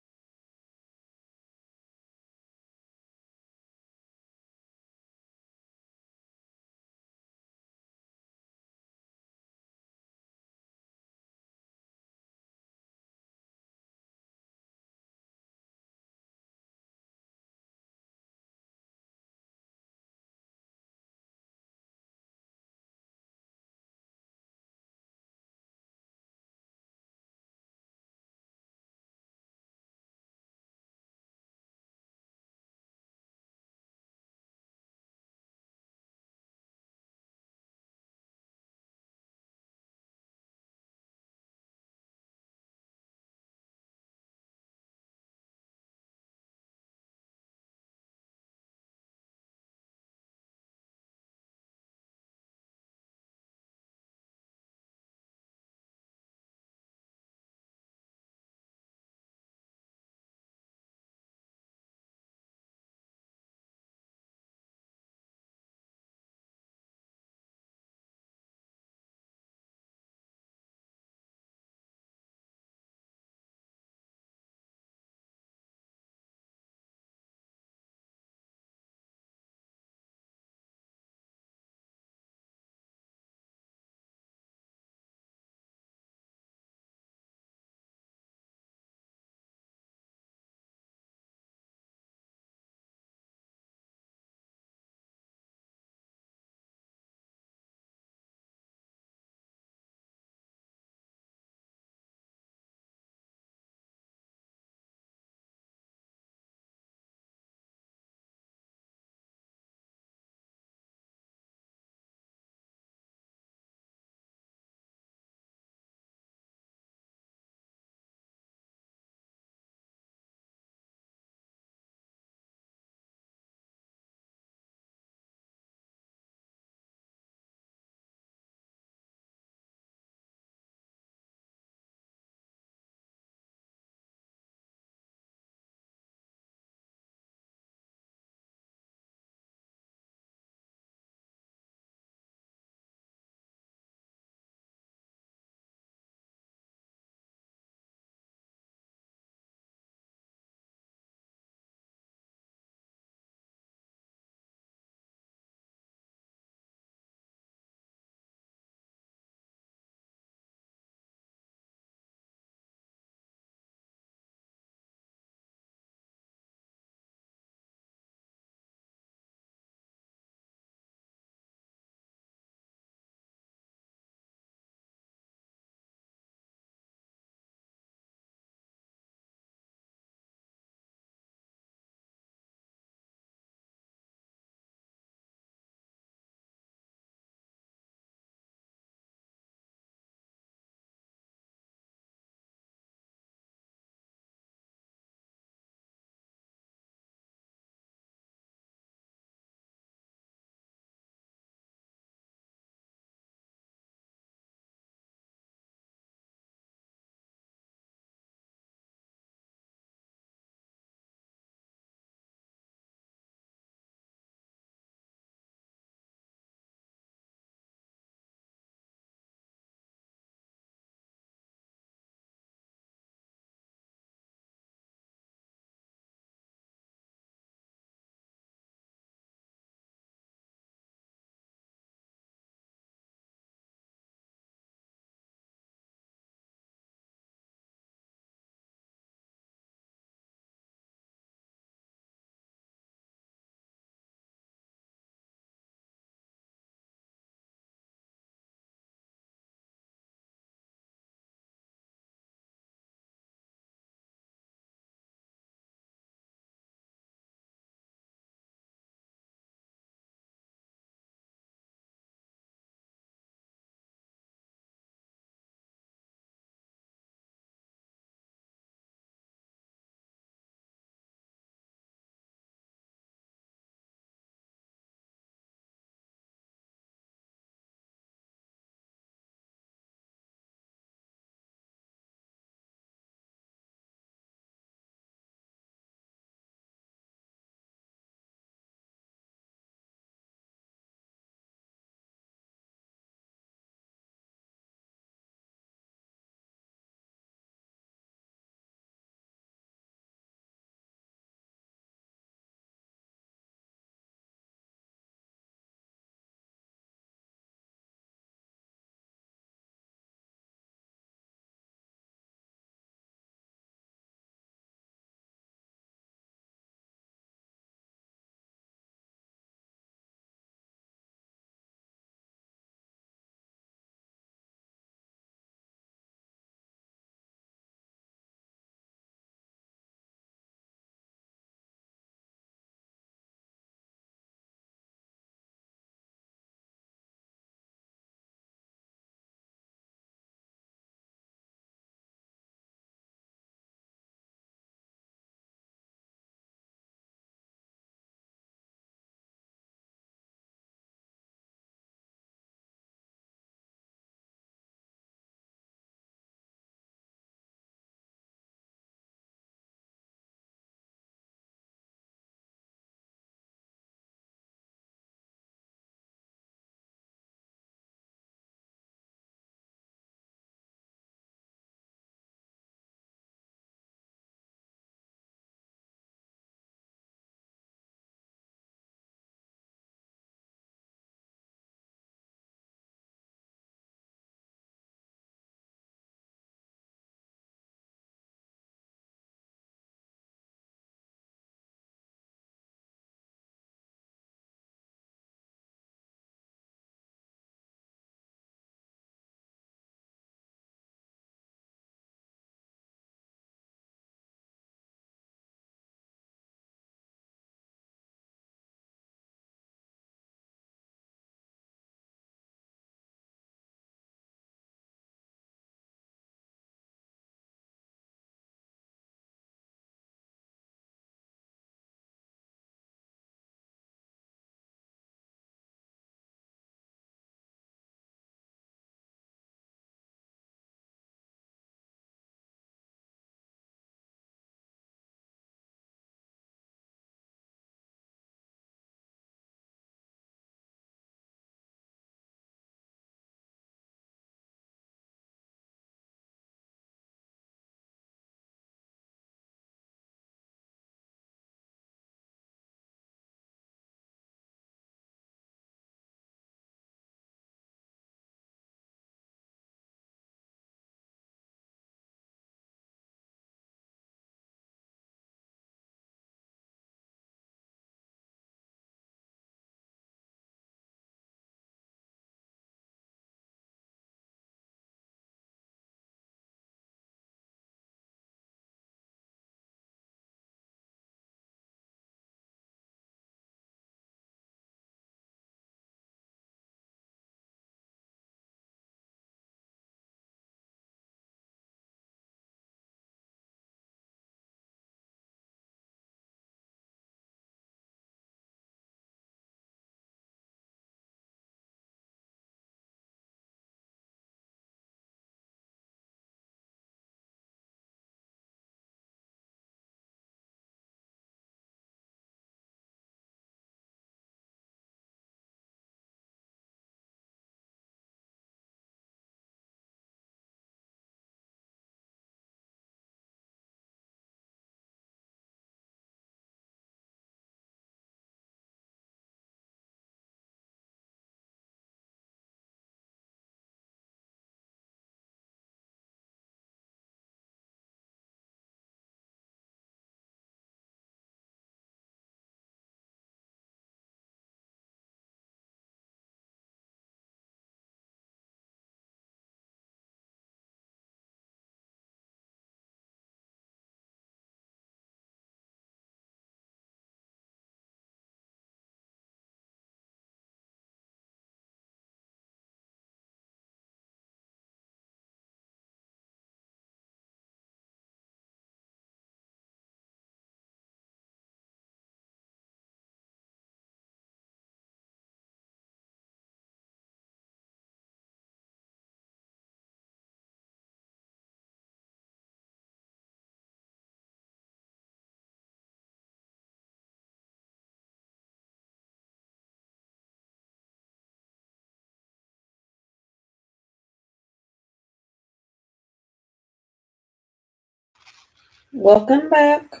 S1: Welcome back.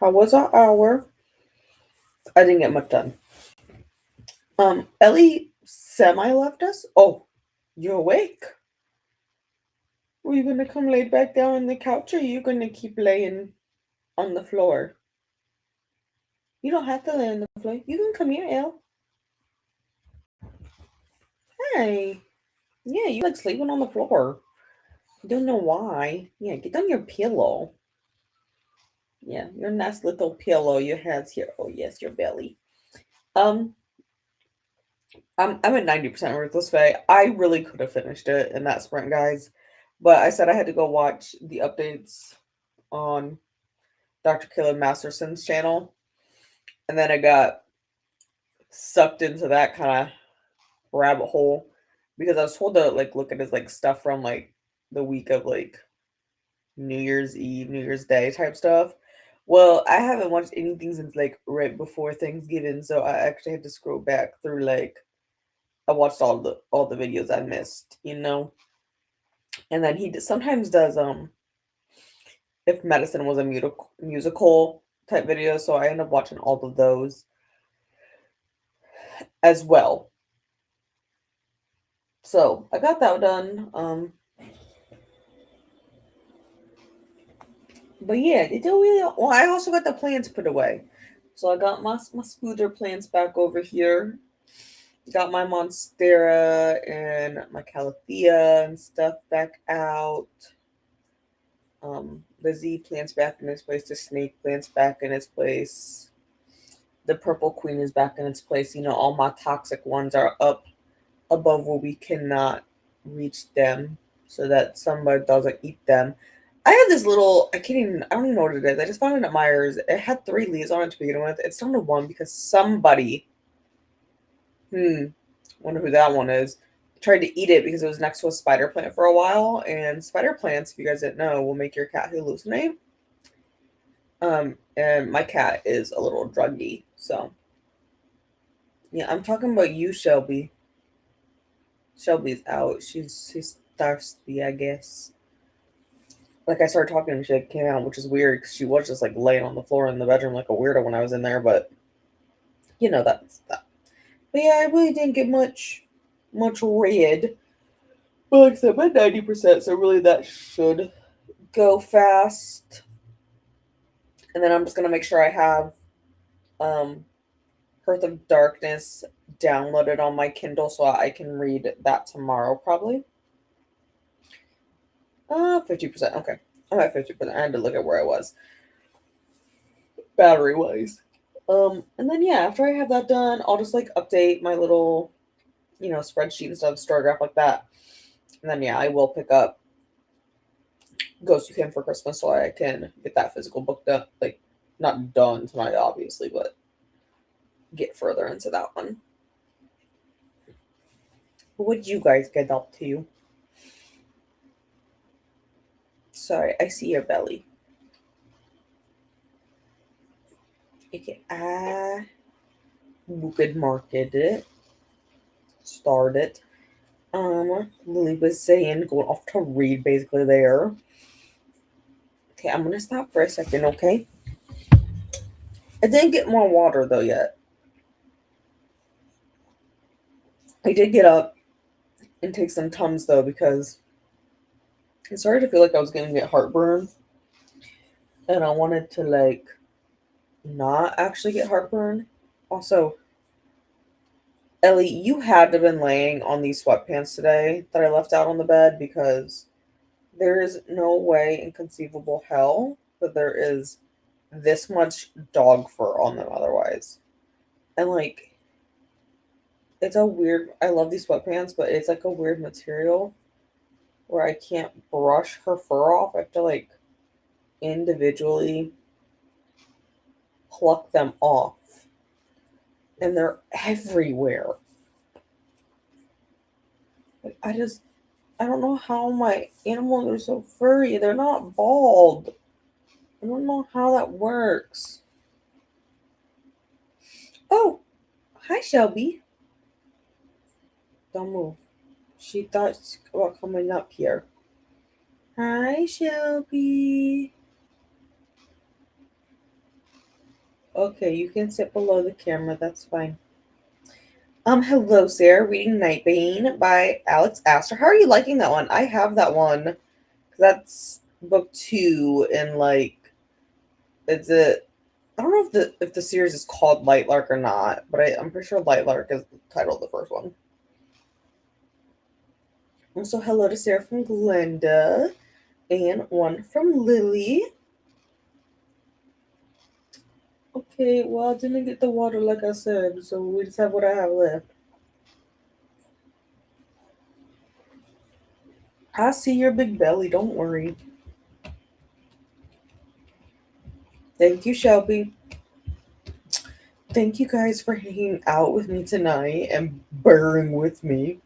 S1: How was our hour? I didn't get much done. Ellie semi left us. Oh, you're awake. Were you gonna come lay back down on the couch, or are you gonna keep laying on the floor? You don't have to lay on the floor. You can come here, Elle. Hey. Yeah, you like sleeping on the floor. Don't know why. Yeah, get on your pillow. Yeah, your nice little pillow you has here. Oh yes, your belly. Um, I'm at 90% Ruthless Fae. I really could have finished it in that sprint, guys, but I said I had to go watch the updates on Dr. Caleb Masterson's channel, and then I got sucked into that kind of rabbit hole because I was told to like look at his like stuff from like the week of like New Year's Eve, New Year's Day type stuff. Well, I haven't watched anything since like right before Thanksgiving, so I actually had to scroll back through like I watched all the videos I missed, you know. And then sometimes does if medicine was a musical type video, so I end up watching all of those as well. So I got that done. But yeah, it don't really. Well, I also got the plants put away, so I got my spooder plants back over here. Got my monstera and my calathea and stuff back out. The Z plant's back in its place. The snake plant's back in its place. The purple queen is back in its place. You know, all my toxic ones are up above where we cannot reach them so that somebody doesn't eat them. I have this little, I don't even know what it is. I just found it at Myers. It had 3 leaves on it to begin with. It's down to one because somebody, wonder who that one is, tried to eat it because it was next to a spider plant for a while. And spider plants, if you guys didn't know, will make your cat hallucinate. And my cat is a little druggy. So, yeah, I'm talking about you, Shelby. Shelby's out. She's thirsty, I guess. Like I started talking and she like, came out, which is weird because she was just like laying on the floor in the bedroom like a weirdo when I was in there. But you know that's that. But yeah, I really didn't get much read. But like I said, I'm at 90%, so really that should go fast. And then I'm just gonna make sure I have um Hearth of Darkness downloaded on my Kindle so I can read that tomorrow probably. 50%. Okay. I'm at 50%. I had to look at where I was battery wise. And then yeah, after I have that done, I'll just like update my little, spreadsheet and stuff, Storygraph like that. And then yeah, I will pick up Ghost You Can for Christmas so I can get that physical book done. Like not done tonight, obviously, but get further into that one. What would you guys get up to? Sorry, I see your belly. Okay, I could market it. Start it. Lily was saying going off to read basically there. Okay, I'm gonna stop for a second, okay? I didn't get more water though yet. I did get up and take some Tums though because I started to feel like I was gonna get heartburn, and I wanted to like not actually get heartburn. Also, Ellie, you had to have been laying on these sweatpants today that I left out on the bed because there is no way in conceivable hell that there is this much dog fur on them otherwise. And like it's a weird I love these sweatpants, but it's like a weird material where I can't brush her fur off. I have to like individually pluck them off. And they're everywhere. Like I don't know how my animals are so furry. They're not bald. I don't know how that works. Oh, hi Shelby. Don't move. She thought about coming up here. Hi Shelby. Okay, you can sit below the camera. That's fine. Hello, Sarah. Reading Nightbane by Alex Astor. How are you liking that one? I have that one. That's book 2, and like, it's a. I don't know if the series is called Lightlark or not, but I'm pretty sure Lightlark is the title of the first one. Also, hello to Sarah from Glenda, and one from Lily. Okay, well, I didn't get the water like I said, so we just have what I have left. I see your big belly, don't worry. Thank you, Shelby. Thank you guys for hanging out with me tonight and bearing with me.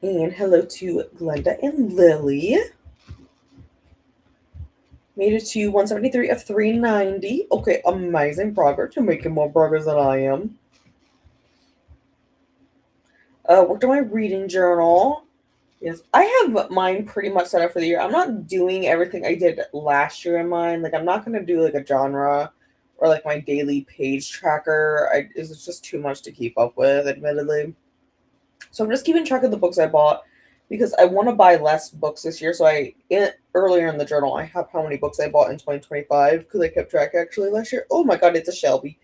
S1: And hello to Glenda and Lily. Made it to 173 of 390. Okay, amazing progress. You're making more progress than I am. Worked on my reading journal. Yes, I have mine pretty much set up for the year. I'm not doing everything I did last year in mine. Like, I'm not going to do like a genre or like my daily page tracker. It's just too much to keep up with, admittedly. So I'm just keeping track of the books I bought because I want to buy less books this year. So earlier in the journal, I have how many books I bought in 2025 because I kept track actually last year. Oh my god, it's a Shelby.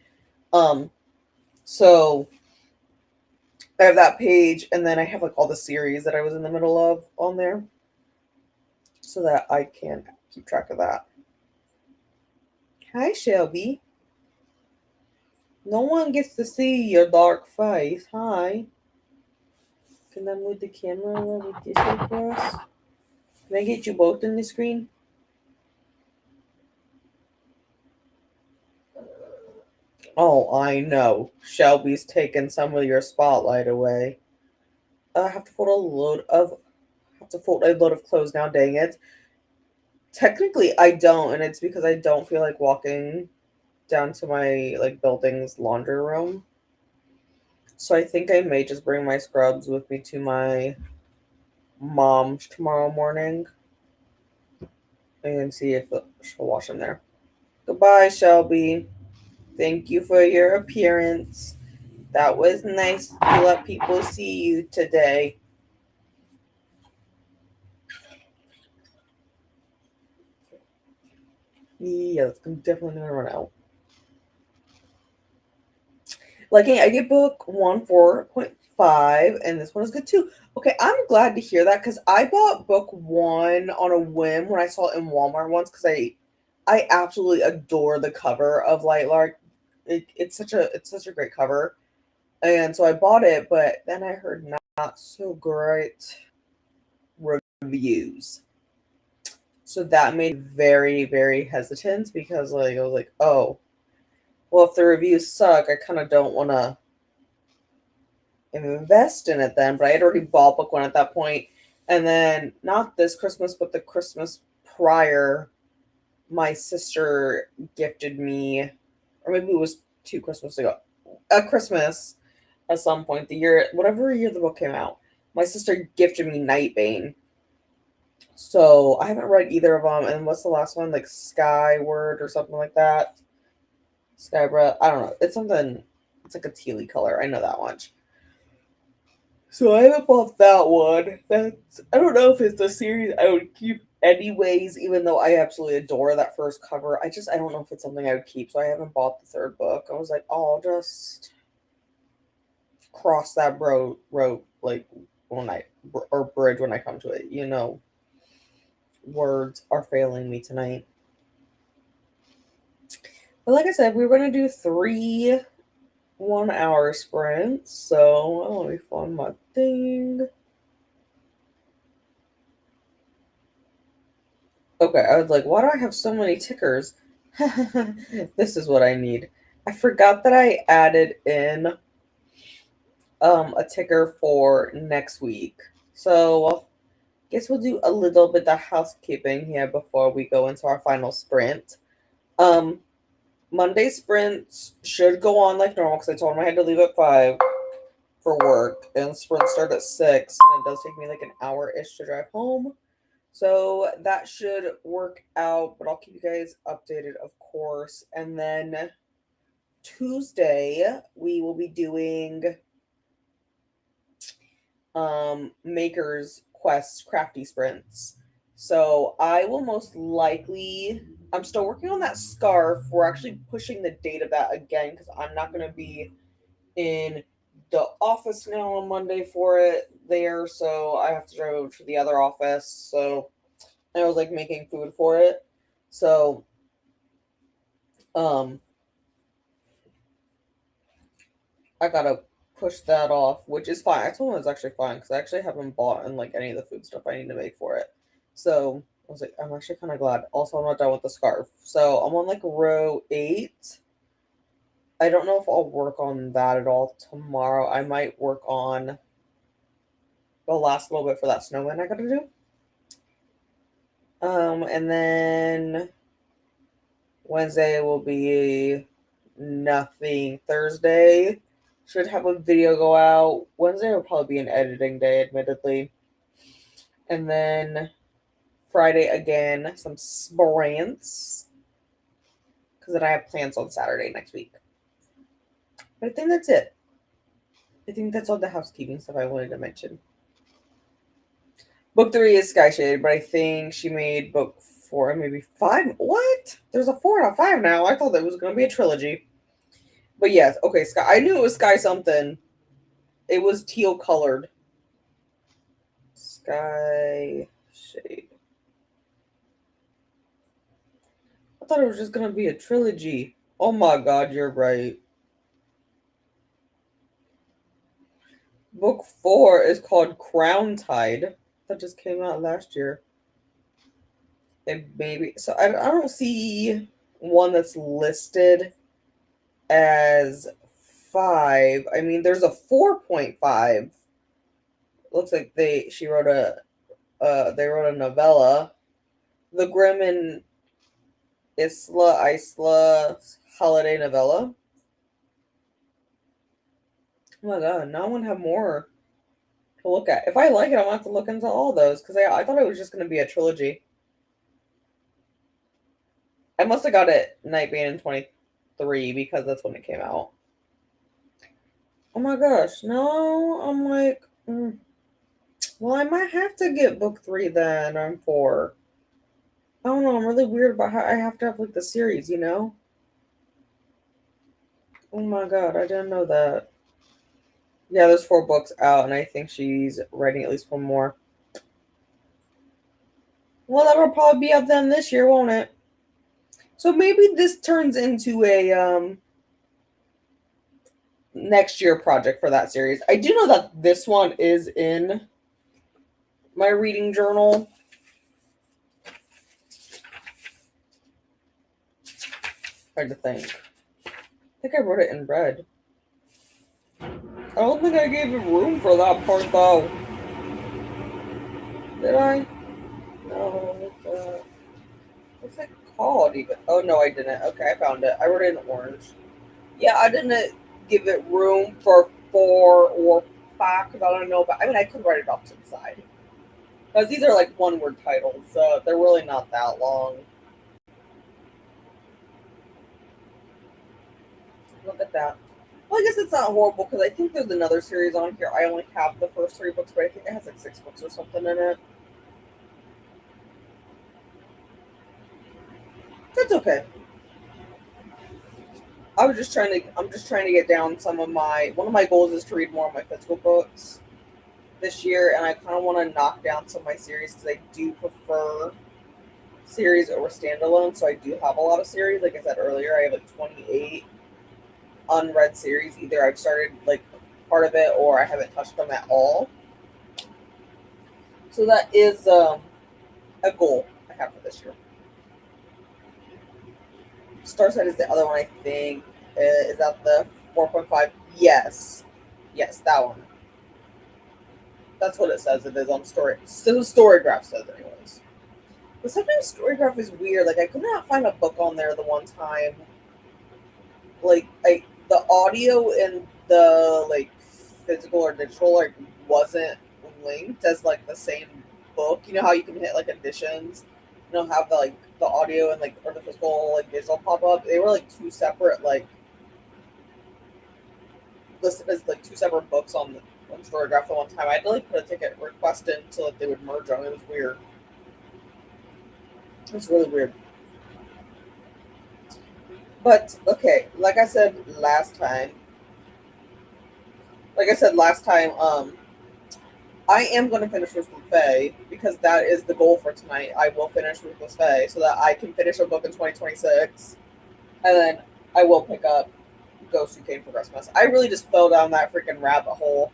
S1: Um, so I have that page, and then I have like all the series that I was in the middle of on there, so that I can keep track of that. Hi, Shelby. No one gets to see your dark face. Hi. Can I move the camera a little bit this way for us? Can I get you both in the screen? Oh, I know. Shelby's taken some of your spotlight away. I have to fold a load of clothes now, dang it. Technically I don't, and it's because I don't feel like walking down to my like building's laundry room. So I think I may just bring my scrubs with me to my mom's tomorrow morning and see if she'll wash them there. Goodbye, Shelby. Thank you for your appearance. That was nice to let people see you today. Yeah, it's definitely gonna run out. Like, I get book 1 4.5, and this one is good too. Okay, I'm glad to hear that because I bought book 1 on a whim when I saw it in Walmart once because I absolutely adore the cover of Lightlark. It's such a great cover, and so I bought it. But then I heard not so great reviews, so that made me very very hesitant because like I was like, oh, well, if the reviews suck, I kind of don't want to invest in it then. But I had already bought book 1 at that point, and then not this Christmas, but the Christmas prior, my sister gifted me, or maybe it was 2 Christmas ago, a Christmas at some point the year, whatever year the book came out. My sister gifted me Nightbane. So I haven't read either of them. And what's the last one? Like Skyward or something like that. Skybra. I don't know. It's something. It's like a tealy color. I know that much. So I haven't bought that one. I don't know if it's the series I would keep anyways, even though I absolutely adore that first cover. I don't know if it's something I would keep, so I haven't bought the third book. I was like, oh, I'll just cross that road like when I or bridge when I come to it. Words are failing me tonight. But like I said, we were gonna do 3 1-hour sprints, so let me find my thing. Okay, I was like, why do I have so many tickers? This is what I need. I forgot that I added in a ticker for next week. So guess we'll do a little bit of housekeeping here before we go into our final sprint. Um Monday sprints should go on like normal because I told him I had to leave at 5 for work, and sprints start at 6, and it does take me like an hour-ish to drive home. So that should work out, but I'll keep you guys updated, of course. And then Tuesday, we will be doing Maker's Quest crafty sprints. So I will most likely, I'm still working on that scarf. We're actually pushing the date of that again because I'm not going to be in the office now on Monday for it there. So I have to drive over to the other office. So I was like making food for it. So, um, I gotta push that off, which is fine. I told him it was actually fine because I actually haven't bought in like any of the food stuff I need to make for it. So I was like, I'm actually kind of glad. Also, I'm not done with the scarf. So I'm on like row 8. I don't know if I'll work on that at all tomorrow. I might work on the last little bit for that snowman I gotta do. And then Wednesday will be nothing. Thursday should have a video go out. Wednesday will probably be an editing day, admittedly. And then Friday again, some sprints. Because then I have plans on Saturday next week. But I think that's it. I think that's all the housekeeping stuff I wanted to mention. Book 3 is Sky Shade, but I think she made book 4, maybe 5. What? There's a 4 and a 5 now. I thought that was going to be a trilogy. But yes, okay, Sky. I knew it was Sky something. It was teal colored. Sky Shade. I thought it was just going to be a trilogy. Oh my god, you're right. Book 4 is called Crown Tide. That just came out last year. It maybe so I don't see one that's listed as 5. I mean, there's a 4.5. Looks like they wrote a novella. The Grim and Isla holiday novella. Oh my god, now I want to have more to look at. If I like it, I'm gonna have to look into all those because I thought it was just gonna be a trilogy. I must have got it Nightbane in 23 because that's when it came out. Oh my gosh, no, I'm like, well, I might have to get book 3 then. I'm 4. I don't know. I'm really weird about how I have to have like the series, you know? Oh my god, I didn't know that. Yeah, there's 4 books out, and I think she's writing at least one more. Well, that'll probably be up then this year, won't it? So maybe this turns into a next year project for that series. I do know that this one is in my reading journal. Hard to think. I think I wrote it in red. I don't think I gave it room for that part though. Did I? No. What's it called even? Oh no, I didn't. Okay, I found it. I wrote it in orange. Yeah, I didn't give it room for 4 or 5 because I don't know. But I mean, I could write it off to the side because these are like one-word titles, so they're really not that long. Look at that. Well, I guess it's not horrible because I think there's another series on here. I only have the first 3 books, but I think it has like 6 books or something in it. That's okay. I'm just trying to get down one of my goals is to read more of my physical books this year, and I kind of want to knock down some of my series because I do prefer series over standalone. So I do have a lot of series. Like I said earlier, I have like 28 unread series. Either I've started like part of it or I haven't touched them at all. So that is a goal I have for this year. Starsight is the other one, I think. Is that the 4.5? Yes. Yes, that one. That's what it says it is on story. So Storygraph says anyways. But sometimes Storygraph is weird. Like I could not find a book on there the one time. Like the audio and the like physical or digital like wasn't linked as like the same book. You know how you can hit like editions, you know, have the like the audio and like or the physical like digital pop up. They were like two separate like listed as like two separate books on Storygraph the one time. I had to like put a ticket request in so that they would merge them. It was weird. It was really weird. But okay, like I said last time, I am going to finish Ruthless Faye because that is the goal for tonight. I will finish Ruthless Faye so that I can finish a book in 2026, and then I will pick up Ghost Who Came for Christmas. I really just fell down that freaking rabbit hole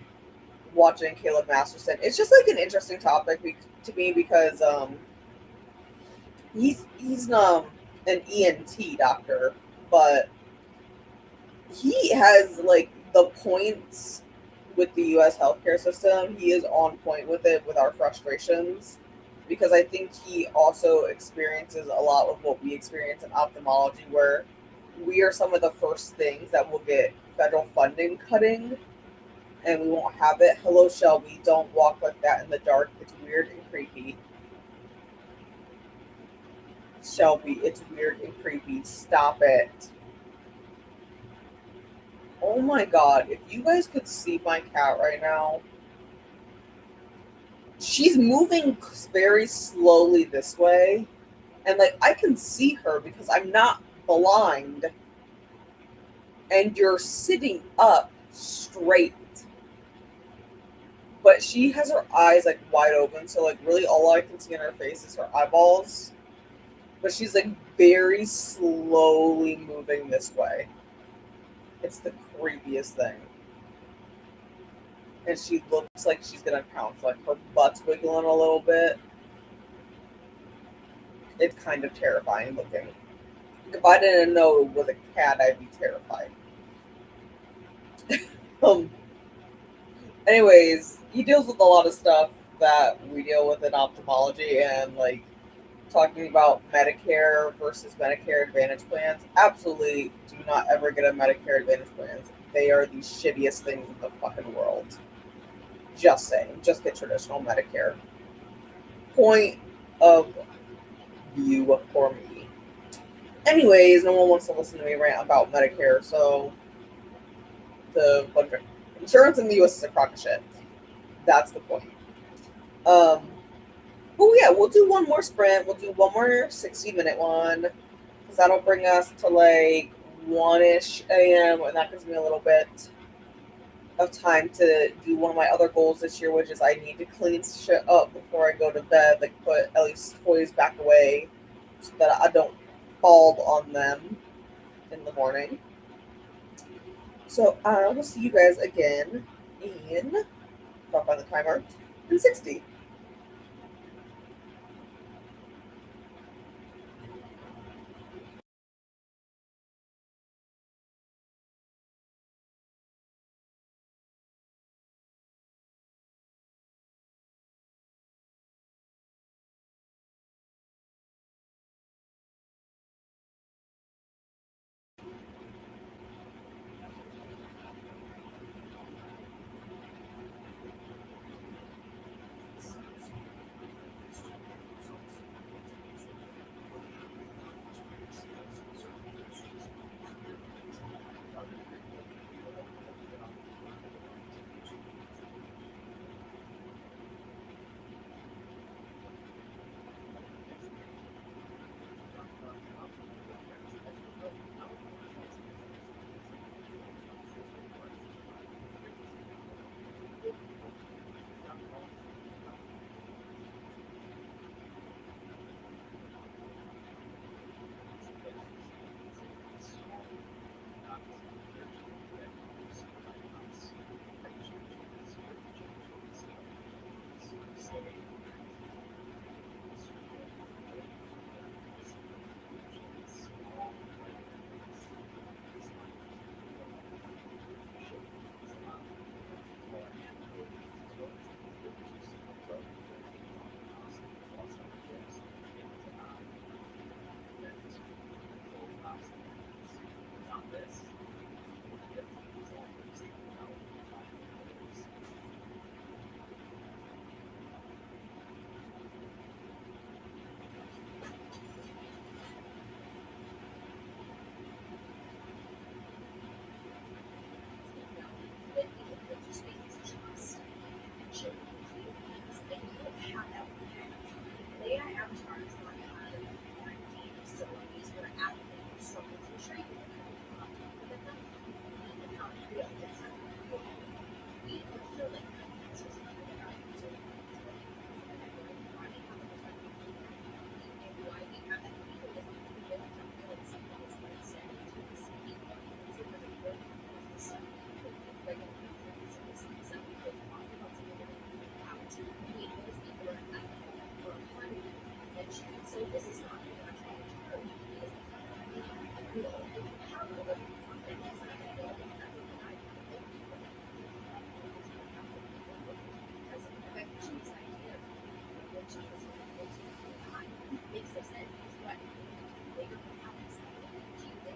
S1: watching Caleb Masterson. It's just like an interesting topic to me because he's an ENT doctor, but he has like the points with the U.S. healthcare system. He is on point with it with our frustrations because I think he also experiences a lot of what we experience in ophthalmology, where we are some of the first things that will get federal funding cutting, and we won't have it. Hello, Shelby. Don't walk like that in the dark. It's weird and creepy. Shelby, it's weird and creepy. Stop it. Oh my god, if you guys could see my cat right now, she's moving very slowly this way. And like I can see her because I'm not blind. And you're sitting up straight. But she has her eyes like wide open, so like really all I can see in her face is her eyeballs. But she's like very slowly moving this way. It's the creepiest thing. And she looks like she's gonna pounce. Like her butt's wiggling a little bit. It's kind of terrifying looking. If I didn't know it was a cat, I'd be terrified. Um. Anyways, he deals with a lot of stuff that we deal with in ophthalmology, and like talking about Medicare versus Medicare Advantage plans. Absolutely, do not ever get a Medicare Advantage plans. They are the shittiest things in the fucking world. Just saying. Just get traditional Medicare. Point of view for me. Anyways, no one wants to listen to me rant about Medicare, so the insurance in the US is a crock of shit. That's the point. Um, oh yeah, we'll do one more sprint. We'll do one more 60-minute one because that'll bring us to like 1-ish a.m. and that gives me a little bit of time to do one of my other goals this year, which is I need to clean shit up before I go to bed. Like put at least toys back away so that I don't fall on them in the morning. So I will see you guys again in, stop on the timer, in 60.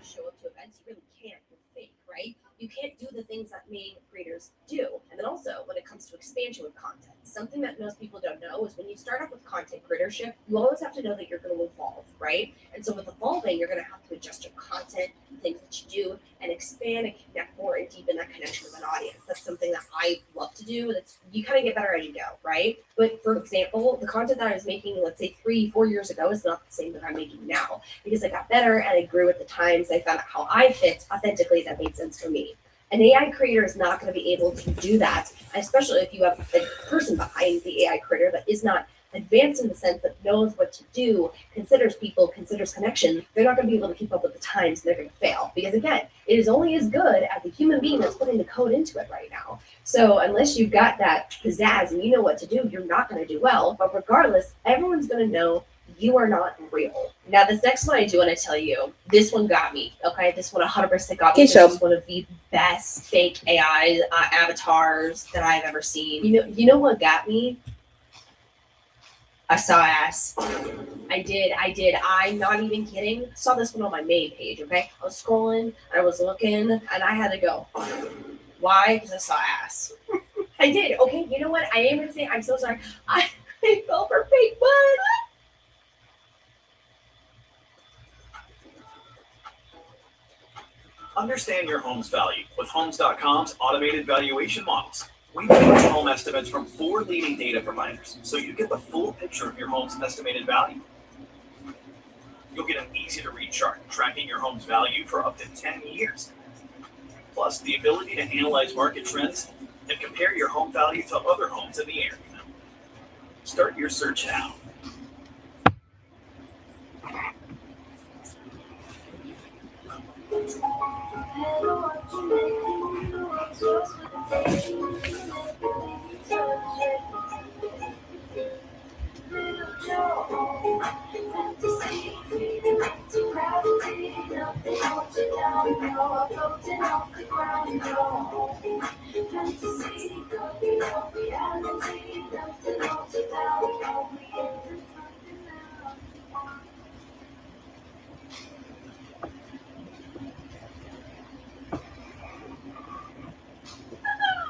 S2: show up to events, you really can't. You're fake, right? You can't do the things that main creators do. And then also, when it comes to expansion with content, something that most people don't know is when you start off with content creatorship, you always have to know that you're going to evolve, right? And so with evolving, you're going to have to adjust your content, the things that you do, and expand and connect more and deepen that connection with an audience. That's something that I love to do. That's you kind of get better as you go, right? But for example, the content that I was making, let's say 3, 4 years ago, is not the same that I'm making now because I got better and I grew with the times. I found out how I fit authentically that made sense for me. An AI creator is not going to be able to do that, especially if you have a person behind the AI creator that is not advanced in the sense that knows what to do, considers people, considers connection. They're not going to be able to keep up with the times, and they're going to fail because again, it is only as good as the human being that's putting the code into it right now. So unless you've got that pizzazz and you know what to do, you're not going to do well. But regardless, everyone's going to know you are not real. Now, this next one I do want to tell you, this one got me. Okay, this one 100% got me.
S1: Okay,
S2: This
S1: so
S2: is one of the best fake AI avatars that I've ever seen. You know what got me? I saw ass. I did. I'm not even kidding. Saw this one on my main page. Okay, I was scrolling, I was looking, and I had to go. Why? Because I saw ass. I did. Okay, you know what? I am gonna say I'm so sorry. I fell for fake butt.
S3: Understand your home's value with Homes.com's automated valuation models. We provide home estimates from 4 leading data providers, so you get the full picture of your home's estimated value. You'll get an easy-to-read chart tracking your home's value for up to 10 years. Plus, the ability to analyze market trends and compare your home value to other homes in the area. Start your search now.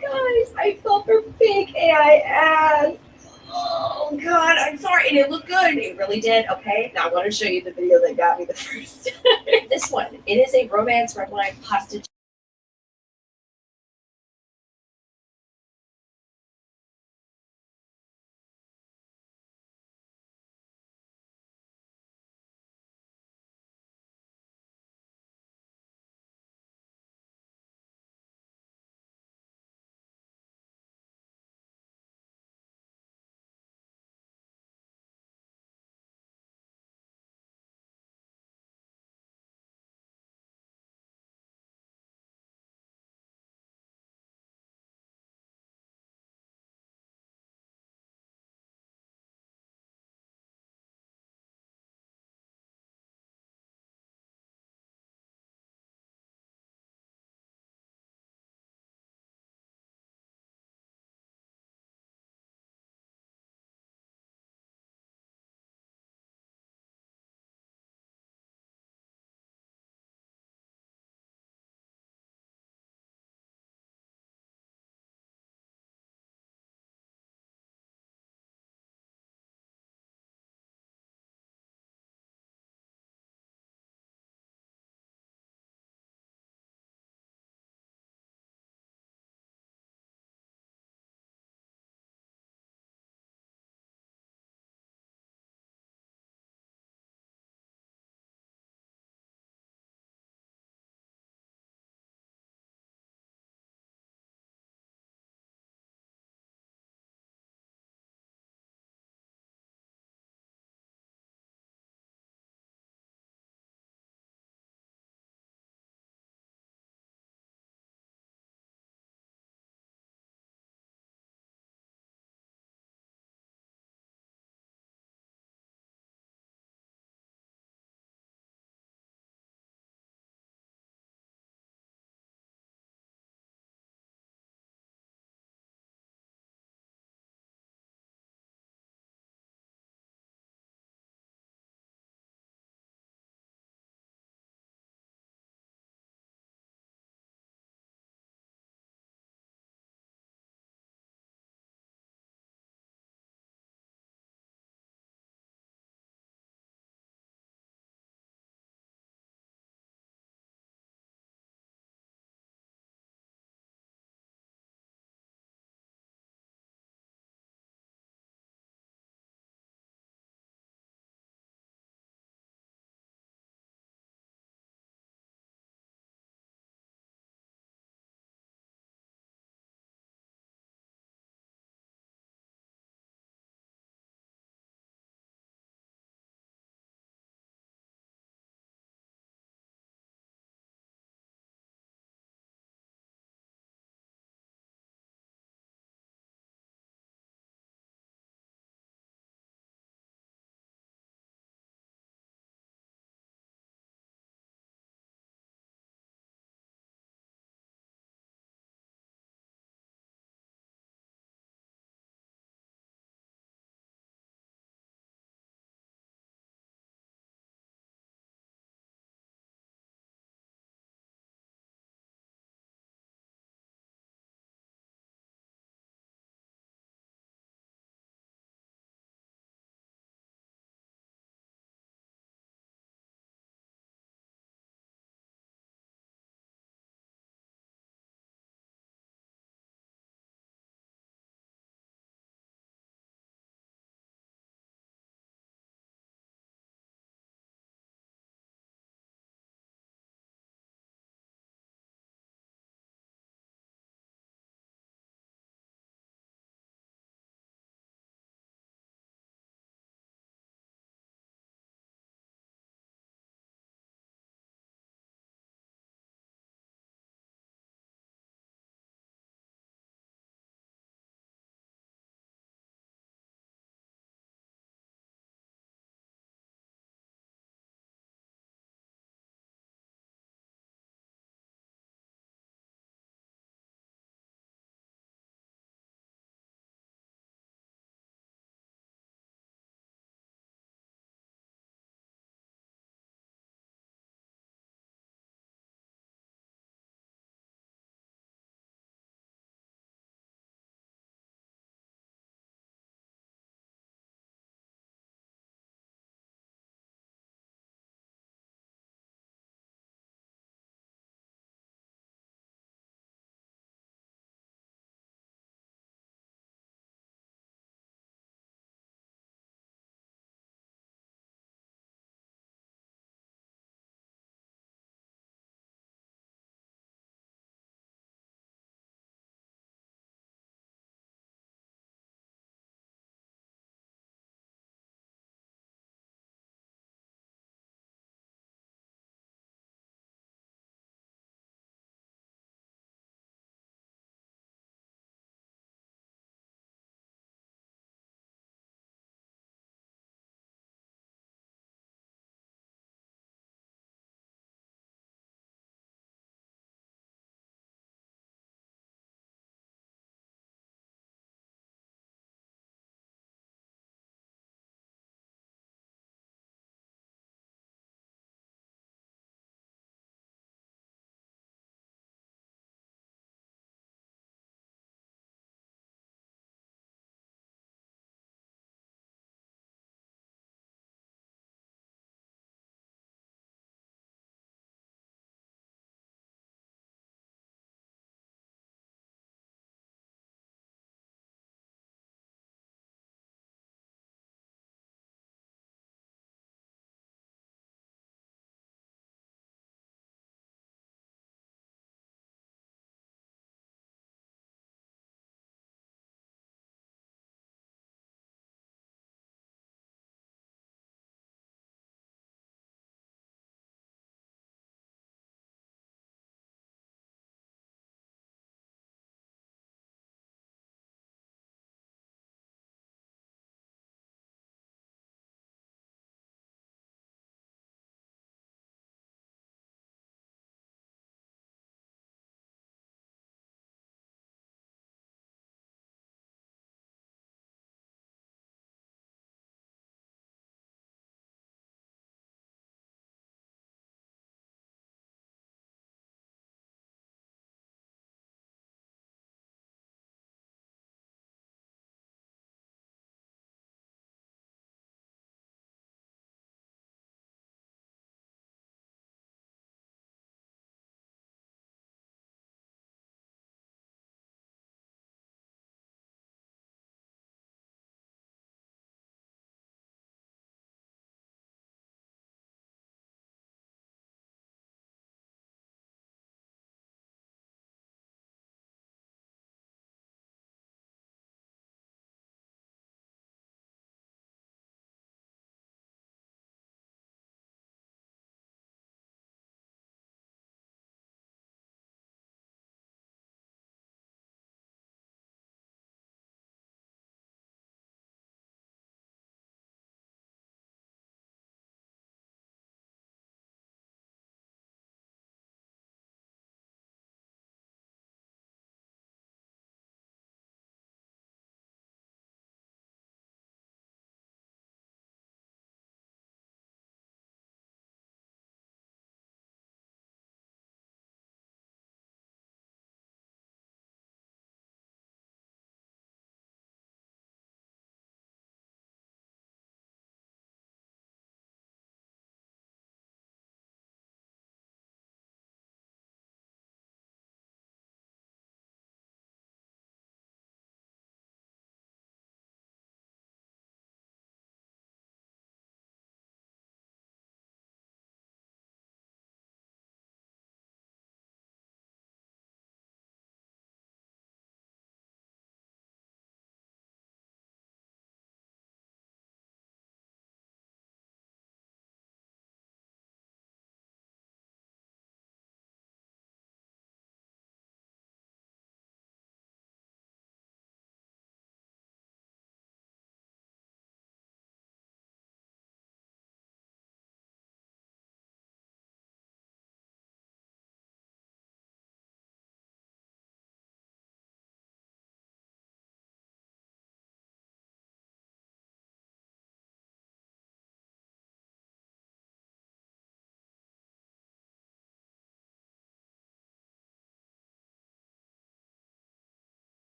S2: Guys, I fell for fake AI ass. Oh God, I'm sorry, and it looked good. It really did. Okay, now I want to show you the video that got me the first. This one. It is a romance red wine pasta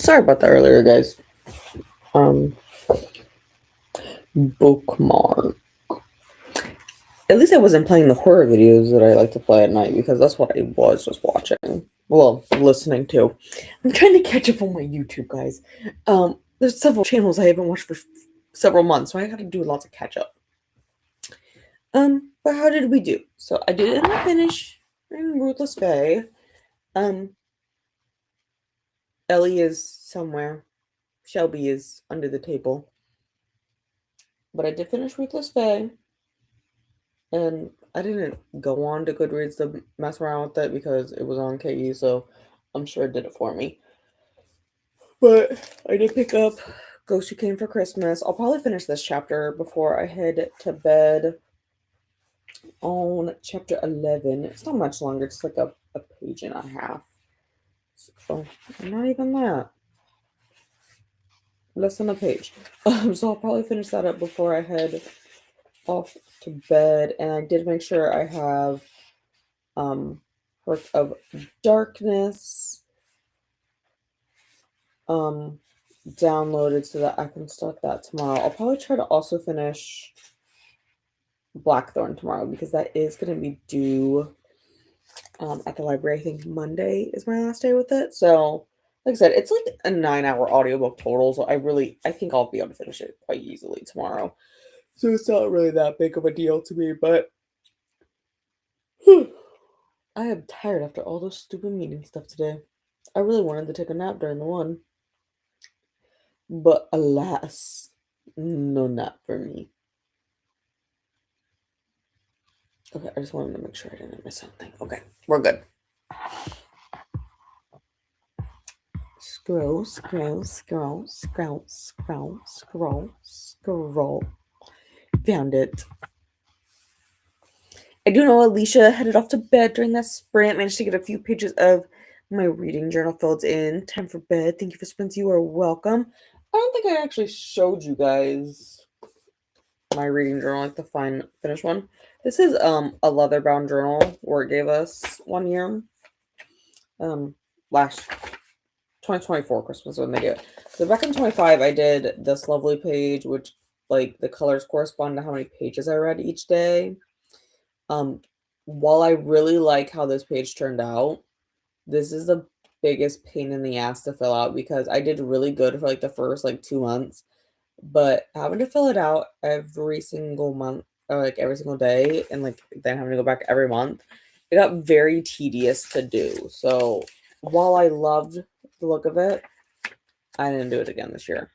S1: Sorry about that earlier, guys. Bookmark. At least I wasn't playing the horror videos that I like to play at night, because that's what I was just watching. Well, listening to. I'm trying to catch up on my YouTube, guys. There's several channels I haven't watched for several months, so I gotta do lots of catch up. But how did we do? So I didn't finish in Ruthless Fae. Ellie is somewhere. Shelby is under the table. But I did finish Ruthless Fae. And I didn't go on to Goodreads to mess around with it because it was on KE, so I'm sure it did it for me. But I did pick up Ghost Who Came for Christmas. I'll probably finish this chapter before I head to bed on chapter 11. It's not much longer, it's like a page and a half. So, not even that. Less than a page. So I'll probably finish that up before I head off to bed. And I did make sure I have Work of Darkness downloaded so that I can start that tomorrow. I'll probably try to also finish Blackthorn tomorrow because that is going to be due at the library. I think Monday is my last day with it. So, like I said, it's like a 9-hour audiobook total. So I think I'll be able to finish it quite easily tomorrow. So it's not really that big of a deal to me, but I am tired after all those stupid meeting stuff today. I really wanted to take a nap during the one. But alas, no nap for me. Okay, I just wanted to make sure I didn't miss something. Okay, we're good. Scroll. Found it. I do know Alicia headed off to bed during that sprint. Managed to get a few pages of my reading journal filled in. Time for bed. Thank you for sprints. You are welcome. I don't think I actually showed you guys my reading journal, like the finished one. This is a leather bound journal Word gave us one year. Last 2024 Christmas when they did it. So back in 25 I did this lovely page which like the colors correspond to how many pages I read each day. While I really like how this page turned out, this is the biggest pain in the ass to fill out because I did really good for like the first like 2 months, but having to fill it out every single month or like every single day and like then having to go back every month, it got very tedious to do. So while I loved the look of it, I didn't do it again this year.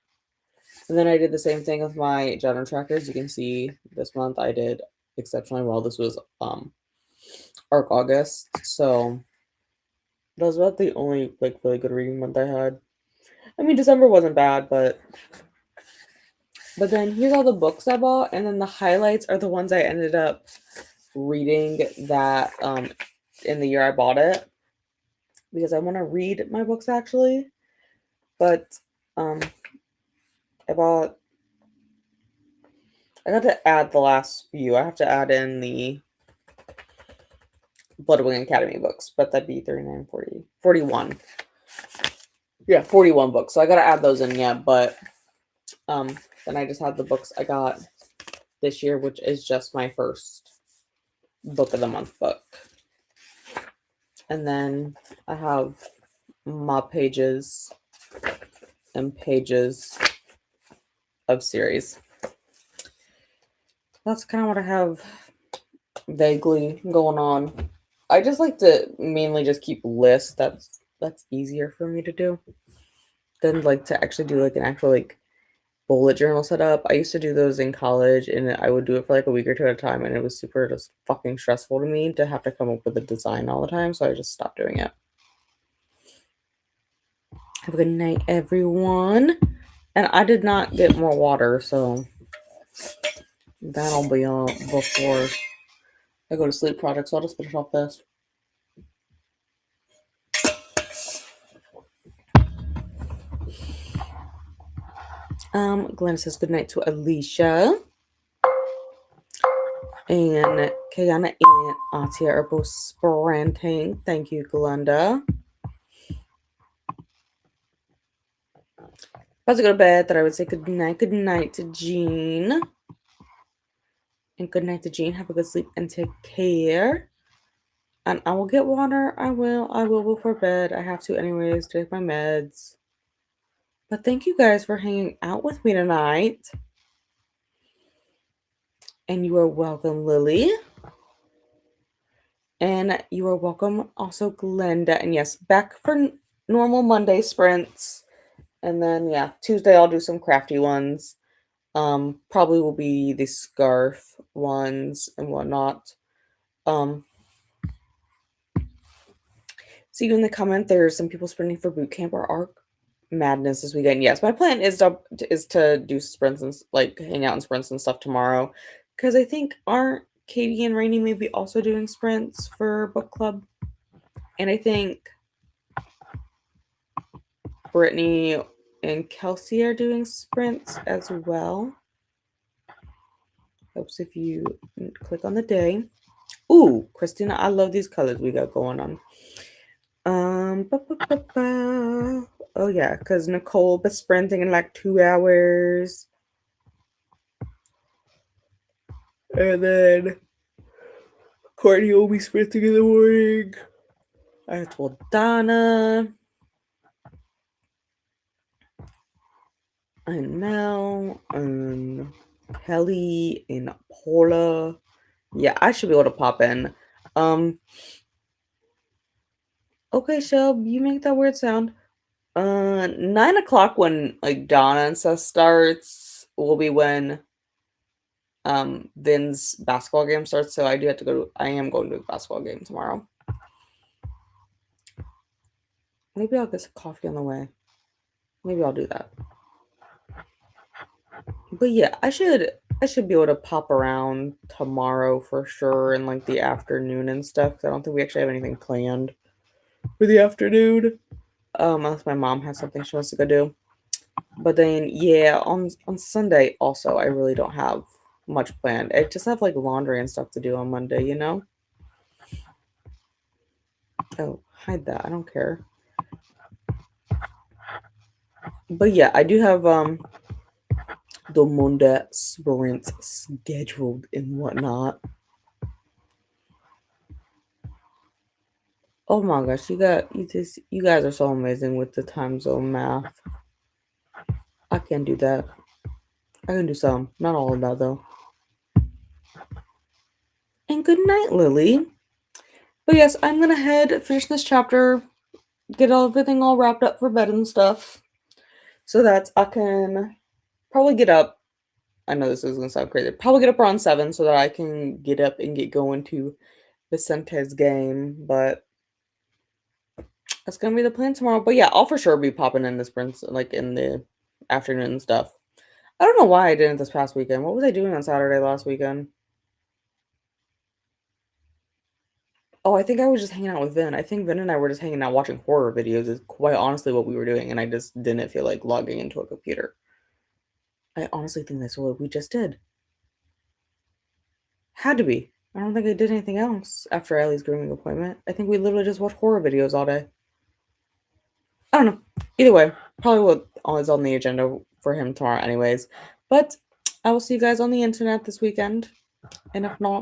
S1: And then I did the same thing with my journal trackers. You can see this month I did exceptionally well. This was ARC August, so that was about the only like really good reading month I had. I mean, December wasn't bad, but then here's all the books I bought, and then the highlights are the ones I ended up reading that in the year I bought it because I want to read my books actually, but I got to add the last few. I have to add in the Bloodwing Academy books, but that'd be 39, 40, 41. Yeah, 41 books. So I got to add those in yet, but then I just have the books I got this year, which is just my first book of the month book. And then I have my pages and pages of series. That's kind of what I have vaguely going on. I just like to mainly just keep lists. That's easier for me to do than like to actually do like an actual like bullet journal setup. I used to do those in college and I would do it for like a week or two at a time and it was super just fucking stressful to me to have to come up with a design all the time, so I just stopped doing it. Have a good night, everyone. And I did not get more water, so that'll be on before I go to sleep project, so I'll just finish off fast. Glenn says good night to Alicia. And Kayana and Atia are both sprinting. Thank you, Glenda. About to go to bed, that I would say good night to Jean. And good night to Jean. Have a good sleep and take care. And I will get water. I will before bed. I have to anyways to take my meds. But thank you guys for hanging out with me tonight. And you are welcome, Lily. And you are welcome also, Glenda. And yes, back for normal Monday sprints. And then yeah, Tuesday I'll do some crafty ones. Probably will be the scarf ones and whatnot. See you in the comment. There's some people sprinting for boot camp or Arc Madness this weekend. Yes, my plan is to do sprints and like hang out in sprints and stuff tomorrow, because I think aren't Katie and Rainey maybe also doing sprints for book club, and I think Brittany and Kelsey are doing sprints as well. Helps if you click on the day. Ooh, Christina, I love these colors we got going on. Oh yeah, because Nicole be sprinting in like 2 hours. And then Courtney will be sprinting in the morning. I told Donna and Mel and Kelly and Paula. Yeah, I should be able to pop in. Okay, Shelb, you make that weird sound. 9 o'clock when like Donna and stuff starts will be when Vin's basketball game starts. So I do have to go. I am going to the basketball game tomorrow. Maybe I'll get some coffee on the way. Maybe I'll do that. But yeah, I should be able to pop around tomorrow for sure in like the afternoon and stuff. 'Cause I don't think we actually have anything planned for the afternoon. Unless my mom has something she wants to go do. But then yeah, on Sunday also I really don't have much planned. I just have like laundry and stuff to do on Monday, you know? Oh, hide that. I don't care. But yeah, I do have the Monday sprints scheduled and whatnot. Oh my gosh, you guys are so amazing with the time zone math. I can't do that. I can do some, not all of that though. And good night, Lily. But yes, I'm gonna finish this chapter, get everything all wrapped up for bed and stuff, so that I can probably get up. I know this is gonna sound crazy. Probably get up around 7 so that I can get up and get going to Vicente's game, but that's gonna be the plan tomorrow. But yeah, I'll for sure be popping in the sprints like in the afternoon and stuff. I don't know why I didn't this past weekend. What was I doing on Saturday last weekend? Oh, I think I was just hanging out with Vin. I think Vin and I were just hanging out watching horror videos is quite honestly what we were doing, and I just didn't feel like logging into a computer. I honestly think that's what we just did. Had to be. I don't think I did anything else after Ellie's grooming appointment. I think we literally just watched horror videos all day. I don't know. Either way, probably what is on the agenda for him tomorrow anyways. But I will see you guys on the internet this weekend. And if not,